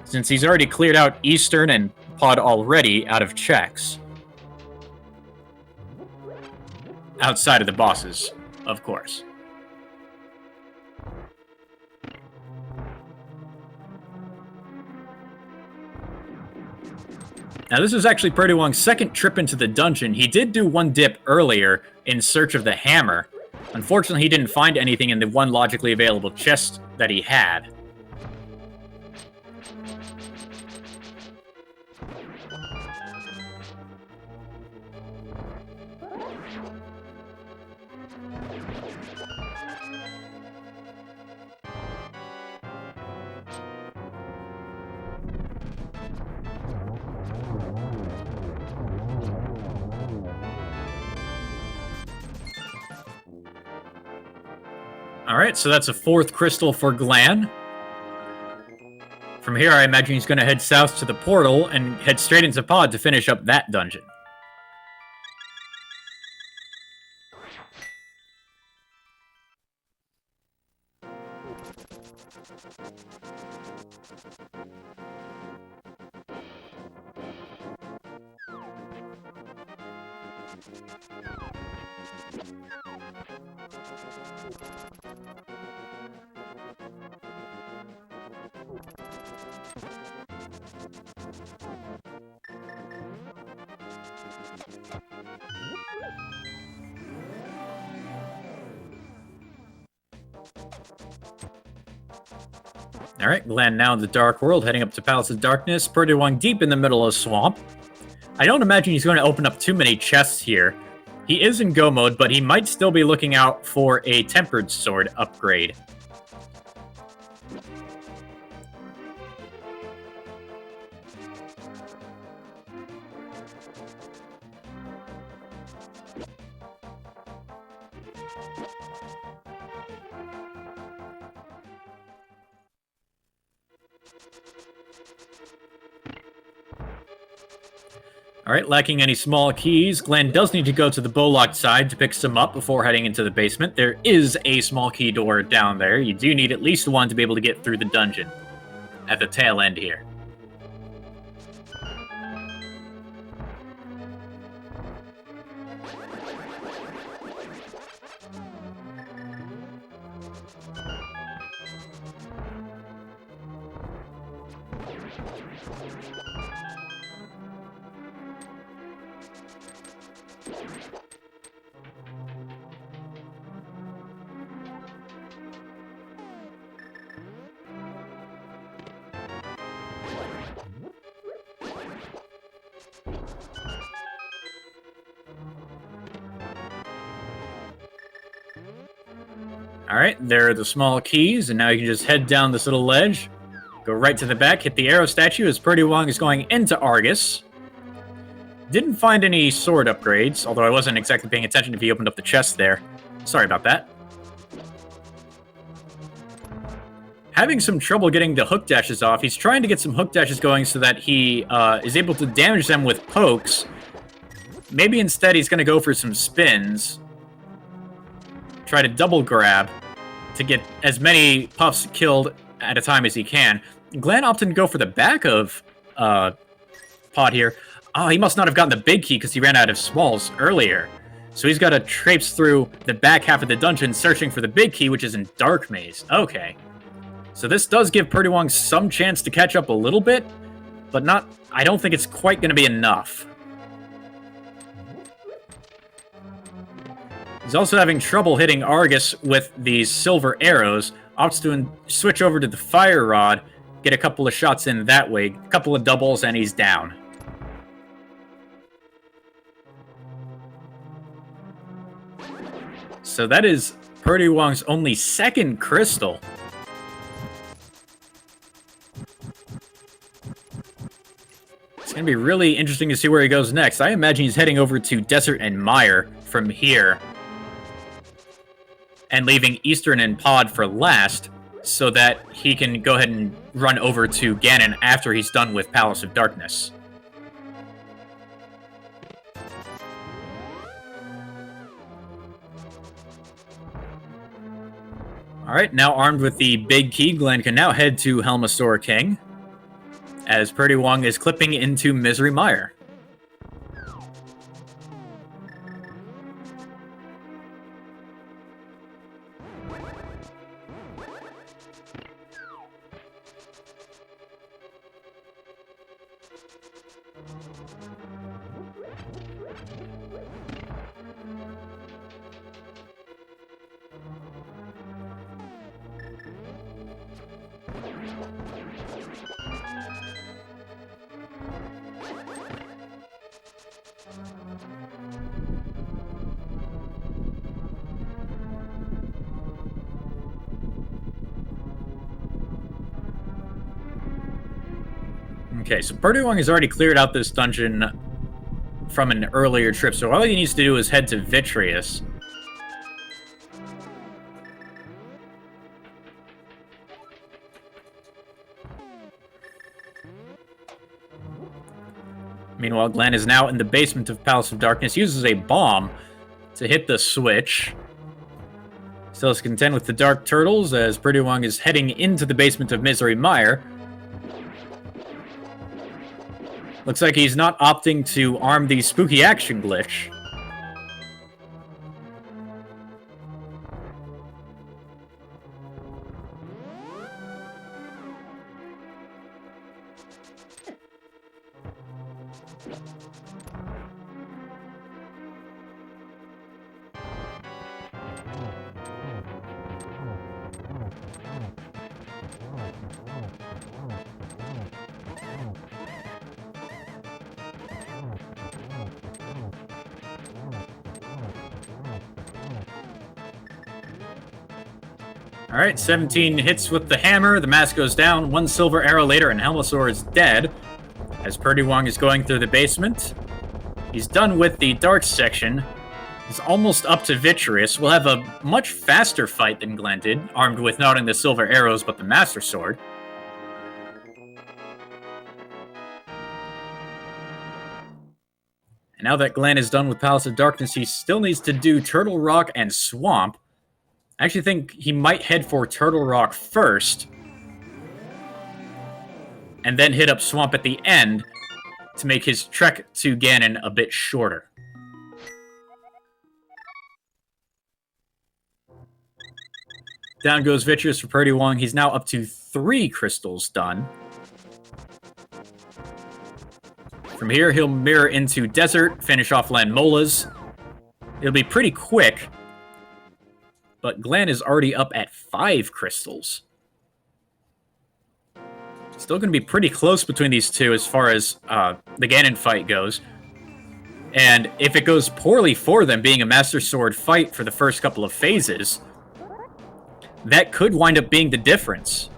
since he's already cleared out Eastern and Pod already out of checks. Outside of the bosses, of course. Now, this is actually prdwong's second trip into the dungeon. He did do one dip earlier in search of the hammer. Unfortunately, he didn't find anything in the one logically available chest that he had. Alright, so that's a 4th crystal for Glan. From here, I imagine he's going to head south to the portal and head straight into Pod to finish up that dungeon. Alright, Glan now in the Dark World, heading up to Palace of Darkness. prdwong deep in the middle of Swamp. I don't imagine he's going to open up too many chests here. He is in go mode, but he might still be looking out for a Tempered Sword upgrade. Alright, lacking any small keys, Glan does need to go to the bow-locked side to pick some up before heading into the basement. There is a small key door down there. You do need at least one to be able to get through the dungeon at the tail end here. Alright, there are the small keys, and now you can just head down this little ledge, go right to the back, hit the arrow statue as prdwong is going into Argus. Didn't find any sword upgrades, although I wasn't exactly paying attention if he opened up the chest there. Sorry about that. Having some trouble getting the hook dashes off. He's trying to get some hook dashes going so that he is able to damage them with pokes. Maybe instead he's going to go for some spins. Try to double grab to get as many puffs killed at a time as he can. Glan opted to go for the back of Pod here. Oh, he must not have gotten the big key because he ran out of smalls earlier. So he's got to traipse through the back half of the dungeon searching for the big key, which is in Dark Maze. Okay. So this does give prdwong some chance to catch up a little bit, but not. I don't think it's quite going to be enough. He's also having trouble hitting Argus with these silver arrows. Opts to switch over to the fire rod, get a couple of shots in that way, a couple of doubles, and he's down. So that is prdwong's only second crystal. It's going to be really interesting to see where he goes next. I imagine he's heading over to Desert and Mire from here, and leaving Eastern and Pod for last, so that he can go ahead and run over to Ganon after he's done with Palace of Darkness. Alright, now armed with the big key, Glan can now head to Helmasaur King, as prdwong is clipping into Misery Mire. Okay, so prdwong has already cleared out this dungeon from an earlier trip, so all he needs to do is head to Vitreous. Meanwhile, Glan is now in the basement of Palace of Darkness, uses a bomb to hit the switch. Still is content with the Dark Turtles, as prdwong is heading into the basement of Misery Mire. Looks like he's not opting to arm the spooky action glitch. Alright, 17 hits with the hammer, the mask goes down, one silver arrow later, and Helmasaur is dead, as prdwong is going through the basement. He's done with the dark section. He's almost up to Vitreous. We'll have a much faster fight than Glan did, armed with not only the silver arrows, but the Master Sword. And now that Glan is done with Palace of Darkness, he still needs to do Turtle Rock and Swamp. I actually think he might head for Turtle Rock first, and then hit up Swamp at the end to make his trek to Ganon a bit shorter. Down goes Vitreous for prdwong. He's now up to 3 crystals done. From here, he'll mirror into Desert, finish off Landmola's. It'll be pretty quick, but Glan is already up at 5 crystals. Still going to be pretty close between these two as far as the Ganon fight goes. And if it goes poorly for them, being a Master Sword fight for the first couple of phases, that could wind up being the difference.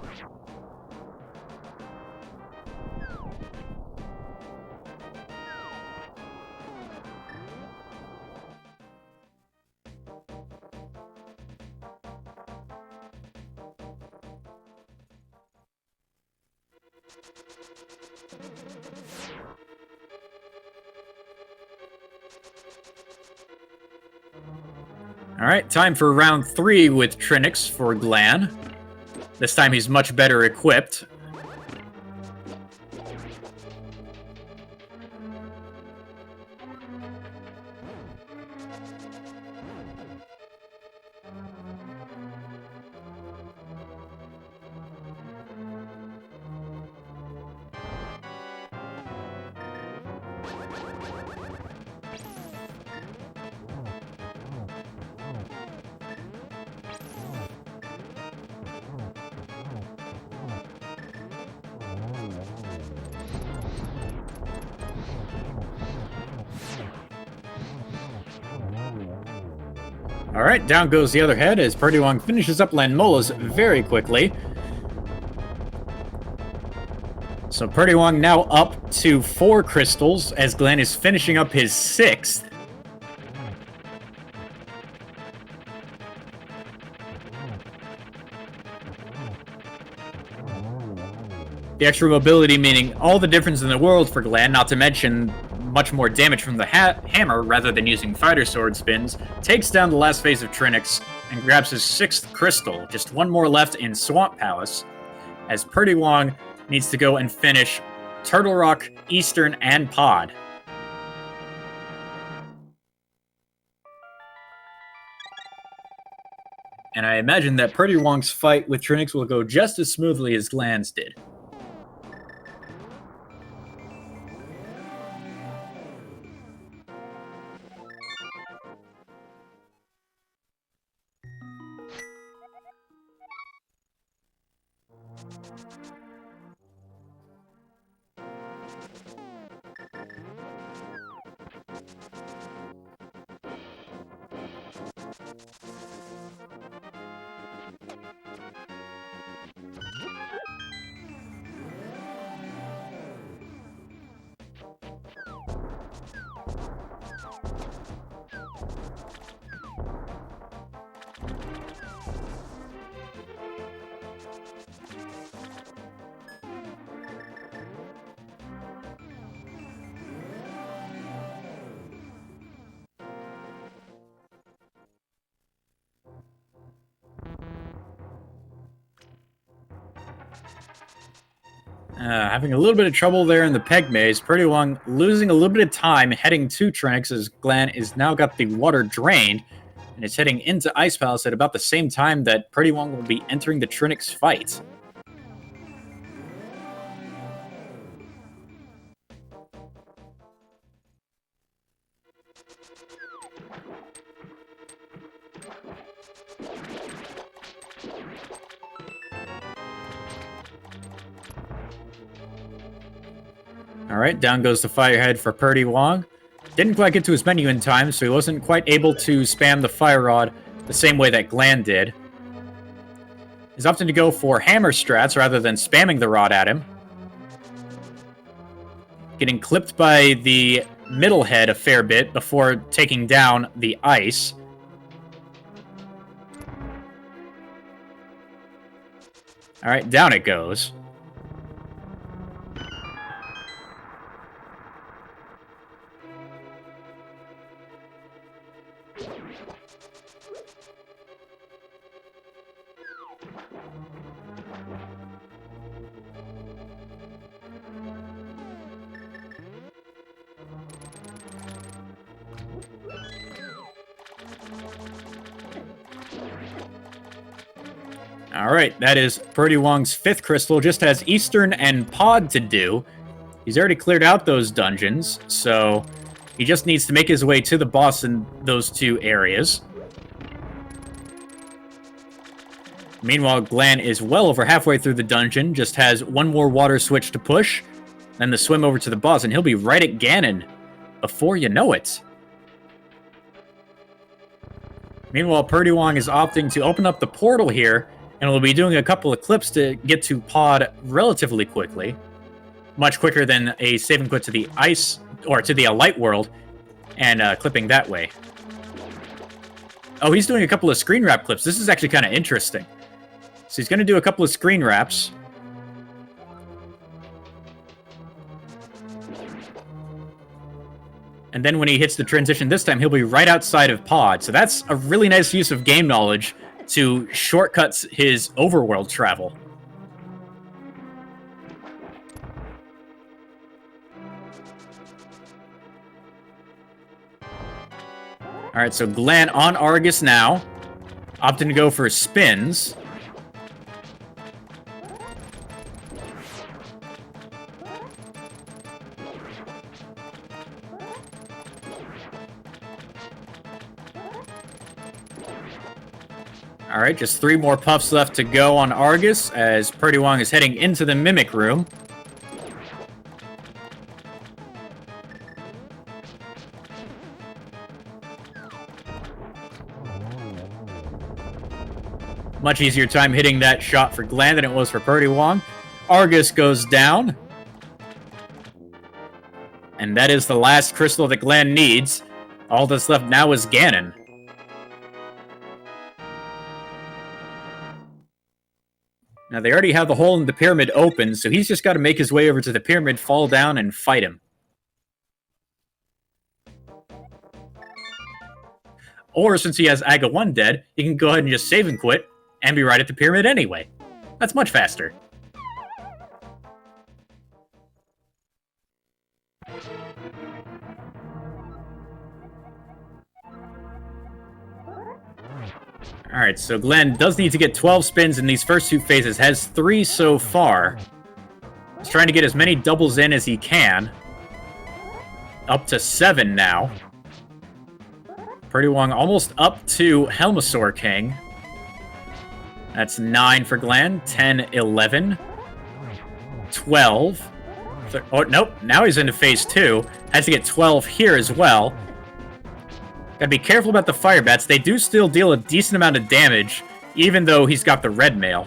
Alright, time for round 3 with Trinix for Glan. This time he's much better equipped. Alright, down goes the other head as prdwong finishes up Lanmola's very quickly. So prdwong now up to 4 crystals as Glan is finishing up his 6th. The extra mobility meaning all the difference in the world for Glan, not to mention much more damage from the hammer rather than using fighter sword spins, takes down the last phase of Trinix and grabs his 6th crystal. Just one more left in Swamp Palace, as prdwong needs to go and finish Turtle Rock, Eastern, and Pod. And I imagine that prdwong's fight with Trinix will go just as smoothly as Glan's did. Having a little bit of trouble there in the peg maze. prdwong losing a little bit of time heading to Trinix as Glan is now got the water drained and is heading into Ice Palace at about the same time that prdwong will be entering the Trinix fight. Alright, down goes the Firehead for prdwong. Didn't quite get to his menu in time, so he wasn't quite able to spam the Fire Rod the same way that Glan did. He's opting to go for hammer strats rather than spamming the rod at him. Getting clipped by the middle head a fair bit before taking down the ice. Alright, down it goes. Alright, that is prdwong's 5th crystal, just has Eastern and Pod to do. He's already cleared out those dungeons, so he just needs to make his way to the boss in those 2 areas. Meanwhile, Glan is well over halfway through the dungeon, just has one more water switch to push, then the swim over to the boss, and he'll be right at Ganon before you know it. Meanwhile, prdwong is opting to open up the portal here And we'll be doing a couple of clips to get to pod relatively quickly. Much quicker than a save and quit to the ice, or to the light world, and clipping that way. Oh, he's doing a couple of screen wrap clips. This is actually kind of interesting. So he's going to do a couple of screen wraps. And then when he hits the transition this time, he'll be right outside of pod. So that's a really nice use of game knowledge to shortcut his overworld travel. Alright, so Glan on Argus now. Opting to go for spins. Alright, just 3 more puffs left to go on Argus as prdwong is heading into the Mimic Room. Much easier time hitting that shot for Glan than it was for prdwong. Argus goes down. And that is the last crystal that Glan needs. All that's left now is Ganon. Now, they already have the hole in the pyramid open, so he's just got to make his way over to the pyramid, fall down, and fight him. Or, since he has Aga 1 dead, he can go ahead and just save and quit, and be right at the pyramid anyway. That's much faster. Alright, so Glan does need to get 12 spins in these first 2 phases. Has 3 so far. He's trying to get as many doubles in as he can. Up to 7 now. prdwong almost up to Helmasaur King. That's 9 for Glan. 10, 11. 12. Oh, nope. Now he's into phase 2. Has to get 12 here as well. Gotta be careful about the fire bats. They do still deal a decent amount of damage, even though he's got the red mail.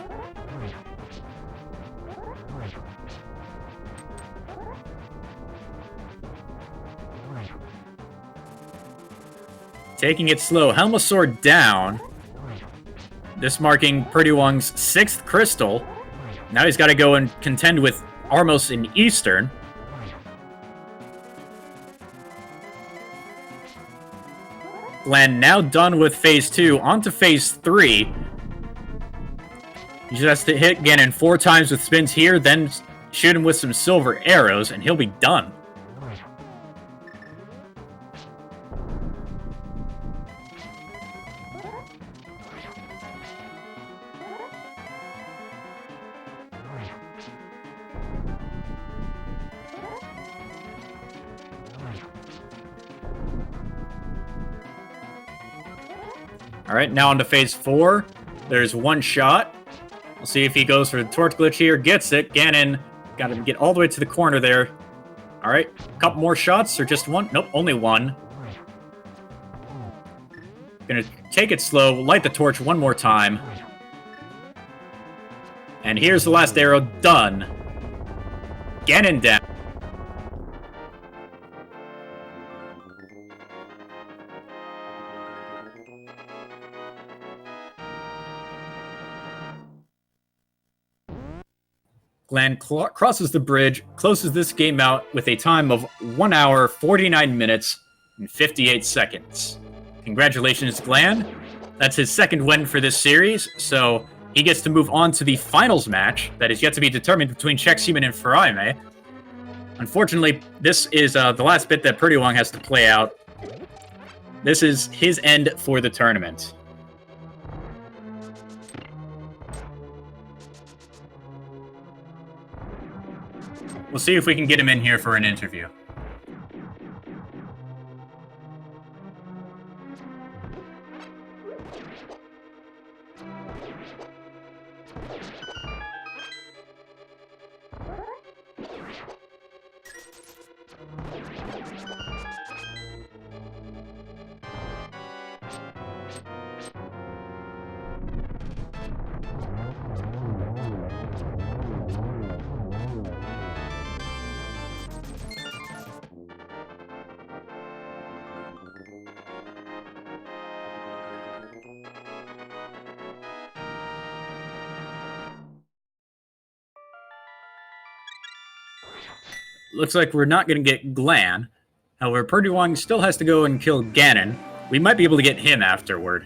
Taking it slow. Helmasaur down. This marking prdwong's 6th crystal. Now he's got to go and contend with Armos in Eastern. Glan now done with phase 2. On to phase 3. He just has to hit Ganon 4 times with spins here, then shoot him with some silver arrows, and he'll be done. Alright, now on to phase 4. There's 1 shot. We'll see if he goes for the torch glitch here. Gets it. Ganon got to get all the way to the corner there. Alright, a couple more shots, or just 1? Nope, only 1. Gonna take it slow, light the torch 1 more time. And here's the last arrow. Done. Ganon down. Glan crosses the bridge, closes this game out with a time of 1 hour, 49 minutes, and 58 seconds. Congratulations, Glan. That's his 2nd win for this series, so he gets to move on to the finals match that is yet to be determined between Checksuman and Faraime. Unfortunately, this is the last bit that prdwong has to play out. This is his end for the tournament. We'll see if we can get him in here for an interview. Looks like we're not going to get Glan. However, prdwong still has to go and kill Ganon. We might be able to get him afterward.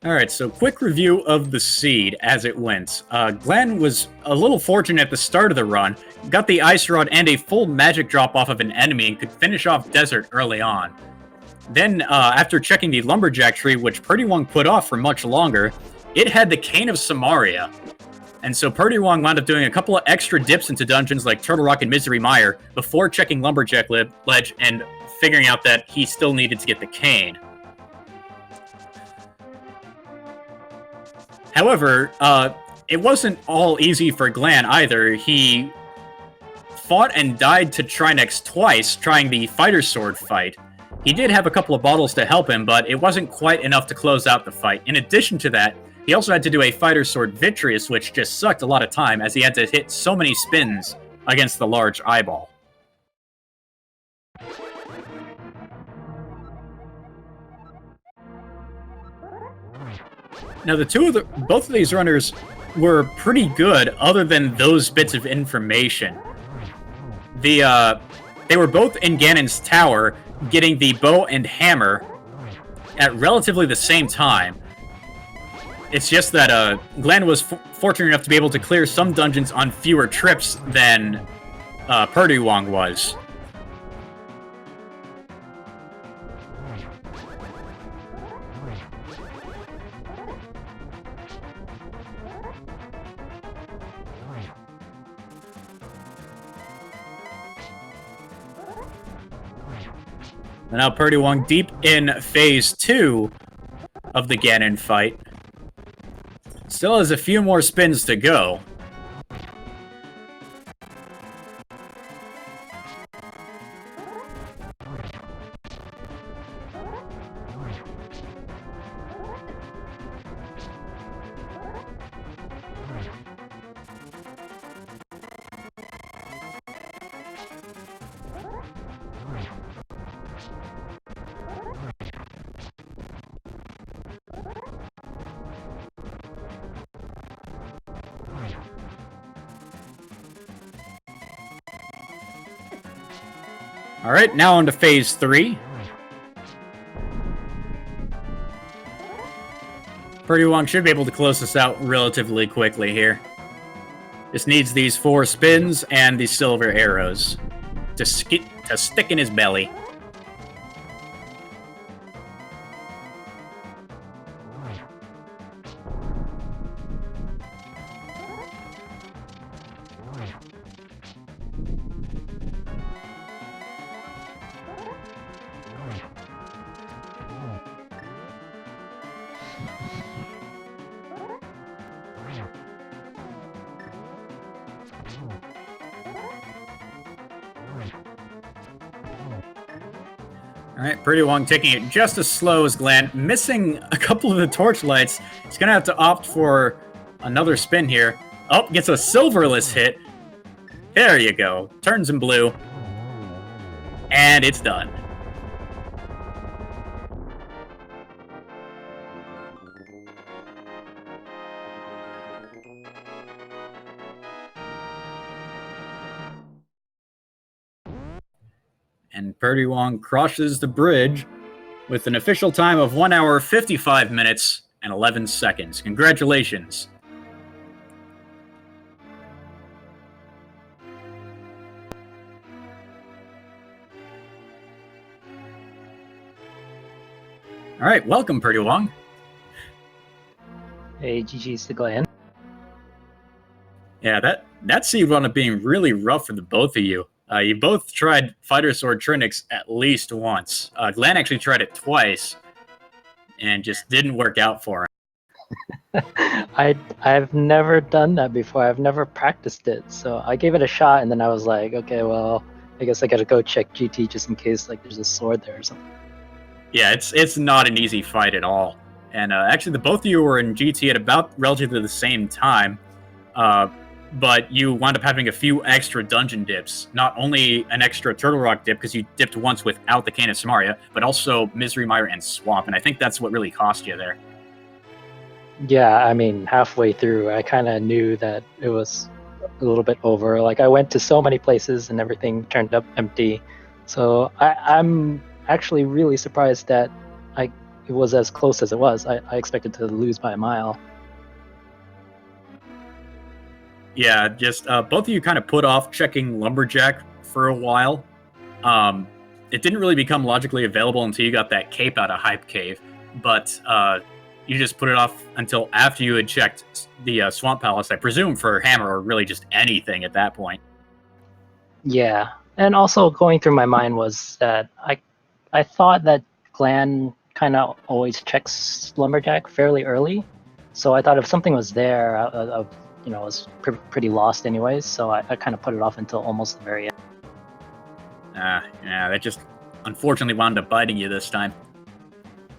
Alright, so quick review of the seed as it went. Glan was a little fortunate at the start of the run, got the Ice Rod and a full magic drop off of an enemy, and could finish off Desert early on. Then, after checking the Lumberjack tree, which prdwong put off for much longer, it had the Cane of Samaria. And so prdwong wound up doing a couple of extra dips into dungeons like Turtle Rock and Misery Mire before checking Lumberjack Ledge and figuring out that he still needed to get the Cane. However, it wasn't all easy for Glan either. He fought and died to Trinex twice, trying the Fighter Sword fight. He did have a couple of bottles to help him, but it wasn't quite enough to close out the fight. In addition to that, he also had to do a Fighter Sword Vitreous, which just sucked a lot of time, as he had to hit so many spins against the large eyeball. Now, both of these runners were pretty good, other than those bits of information. They were both in Ganon's tower, getting the bow and hammer at relatively the same time. It's just that Glan was fortunate enough to be able to clear some dungeons on fewer trips than prdwong was. And now prdwong deep in Phase 2 of the Ganon fight. Still has a few more spins to go. Alright, now on to Phase 3. prdwong should be able to close this out relatively quickly here. Just needs these 4 spins and the silver arrows to stick in his belly. Alright, prdwong taking it just as slow as Glan, missing a couple of the torchlights. He's gonna have to opt for another spin here. Oh, gets a silverless hit. There you go. Turns him blue. And it's done. And prdwong crosses the bridge with an official time of 1 hour, 55 minutes, and 11 seconds. Congratulations. All right, welcome, prdwong. Hey, GG's to Glan. Yeah, that seed wound up being really rough for the both of you. You both tried Fighter Sword Trinix at least once. Glan actually tried it twice, and just didn't work out for him. I've never done that before. I've never practiced it, so I gave it a shot, and then I was like, okay, well, I guess I gotta go check GT just in case like there's a sword there or something. Yeah, it's not an easy fight at all. And actually, the both of you were in GT at about relatively the same time. but you wound up having a few extra dungeon dips. Not only an extra Turtle Rock dip, because you dipped once without the Cane of Samaria, but also Misery Mire and Swamp, and I think that's what really cost you there. Yeah, I mean, halfway through, I kind of knew that it was a little bit over. Like, I went to so many places and everything turned up empty. So I'm actually really surprised that it was as close as it was. I expected to lose by a mile. Yeah, just both of you kind of put off checking Lumberjack for a while. It didn't really become logically available until you got that cape out of Hype Cave, but you just put it off until after you had checked the Swamp Palace, I presume, for Hammer or really just anything at that point. Yeah, and also going through my mind was that I thought that Glan kind of always checks Lumberjack fairly early, so I thought if something was there, I was pretty lost anyways. So I kind of put it off until almost the very end. Yeah, that just unfortunately wound up biting you this time.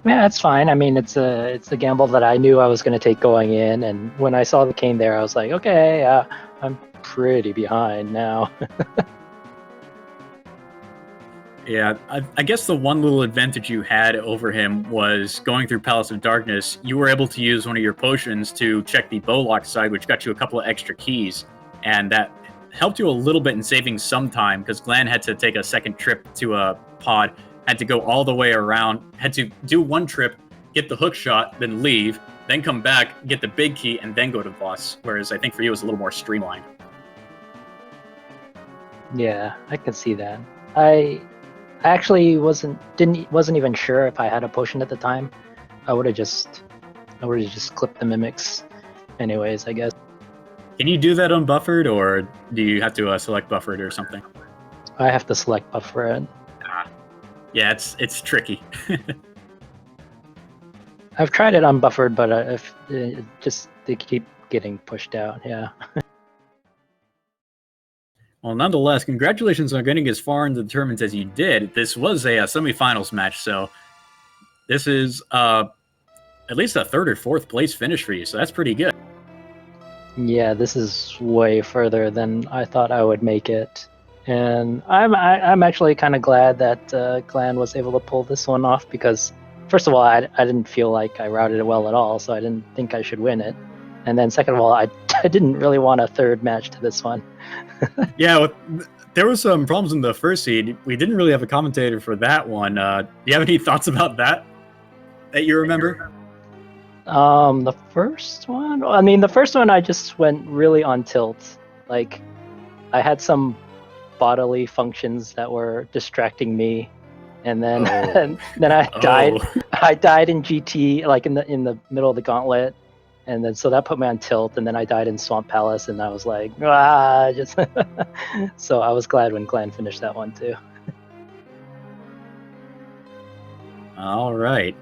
Yeah, it's fine. I mean, it's a gamble that I knew I was going to take going in, and when I saw the cane there, I was like, okay, I'm pretty behind now. Yeah, I guess the one little advantage you had over him was going through Palace of Darkness. You were able to use one of your potions to check the Bowlock side, which got you a couple of extra keys, and that helped you a little bit in saving some time, because Glan had to take a second trip to a pod, had to go all the way around, had to do one trip, get the hook shot, then leave, then come back, get the big key, and then go to boss, whereas I think for you it was a little more streamlined. Yeah, I can see that. I actually wasn't even sure if I had a potion at the time. I would have just clipped the mimics anyways, I guess. Can you do that unbuffered, or do you have to select buffered or something? I have to select buffer it. Yeah, it's tricky. I've tried it unbuffered, but if they keep getting pushed out. Yeah. Well, nonetheless, congratulations on getting as far into the tournament as you did. This was a semifinals match, so this is at least a third or fourth place finish for you, so that's pretty good. Yeah, this is way further than I thought I would make it, and I'm actually kind of glad that Glan was able to pull this one off, because first of all, I didn't feel like I routed it well at all, so I didn't think I should win it, and then second of all, I didn't really want a third match to this one. Yeah, there were some problems in the first seed. We didn't really have a commentator for that one. Do you have any thoughts about that you remember? The first one? I mean, the first one I just went really on tilt. Like, I had some bodily functions that were distracting me, and then and then I died. I died in GT, like in the middle of the gauntlet, and then so that put me on tilt, and then I died in Swamp Palace, and I was like, just. So I was glad when Glan finished that one too. All right.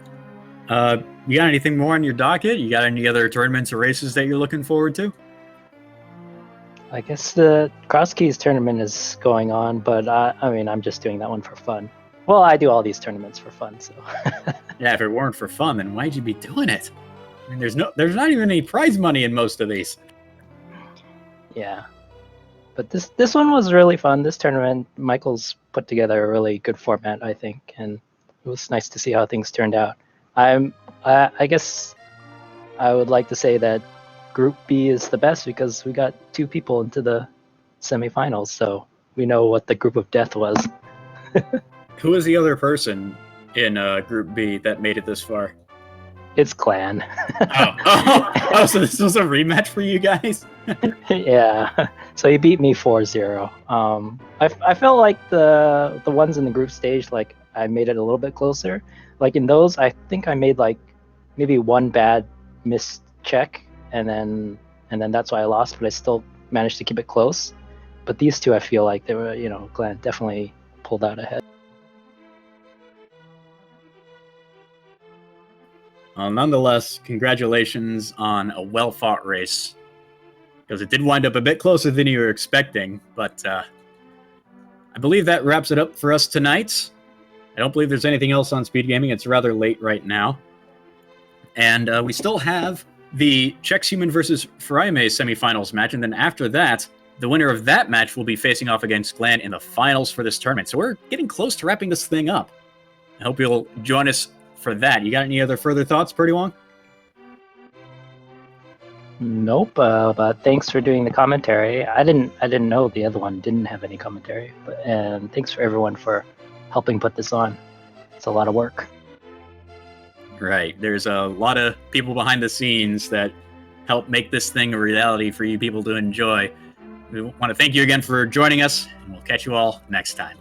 You got anything more on your docket? You got any other tournaments or races that you're looking forward to? I guess the Cross Keys tournament is going on, but I mean, I'm just doing that one for fun. Well, I do all these tournaments for fun, so. Yeah, if it weren't for fun, then why'd you be doing it? I mean, there's not even any prize money in most of these. Yeah, but this one was really fun. This tournament, Michael's put together a really good format, I think, and it was nice to see how things turned out. I guess I would like to say that Group B is the best because we got 2 people into the semifinals, so we know what the group of death was. Who is the other person in Group B that made it this far? It's Glan. So this was a rematch for you guys? Yeah, so he beat me 4-0. I felt like the ones in the group stage, like I made it a little bit closer. Like in those, I think I made like maybe one bad missed check, and then that's why I lost. But I still managed to keep it close. But these two, I feel like they were, Glan definitely pulled out ahead. Well, nonetheless, congratulations on a well-fought race, because it did wind up a bit closer than you were expecting, but I believe that wraps it up for us tonight. I don't believe there's anything else on SpeedGaming. It's rather late right now. And we still have the Czech Human versus Fraime semifinals match, and then after that, the winner of that match will be facing off against Glan in the finals for this tournament. So we're getting close to wrapping this thing up. I hope you'll join us for that. You got any other further thoughts, prdwong? Nope. But thanks for doing the commentary. I didn't know the other one didn't have any commentary. And thanks for everyone for helping put this on. It's a lot of work. Right. There's a lot of people behind the scenes that help make this thing a reality for you people to enjoy. We want to thank you again for joining us, and we'll catch you all next time.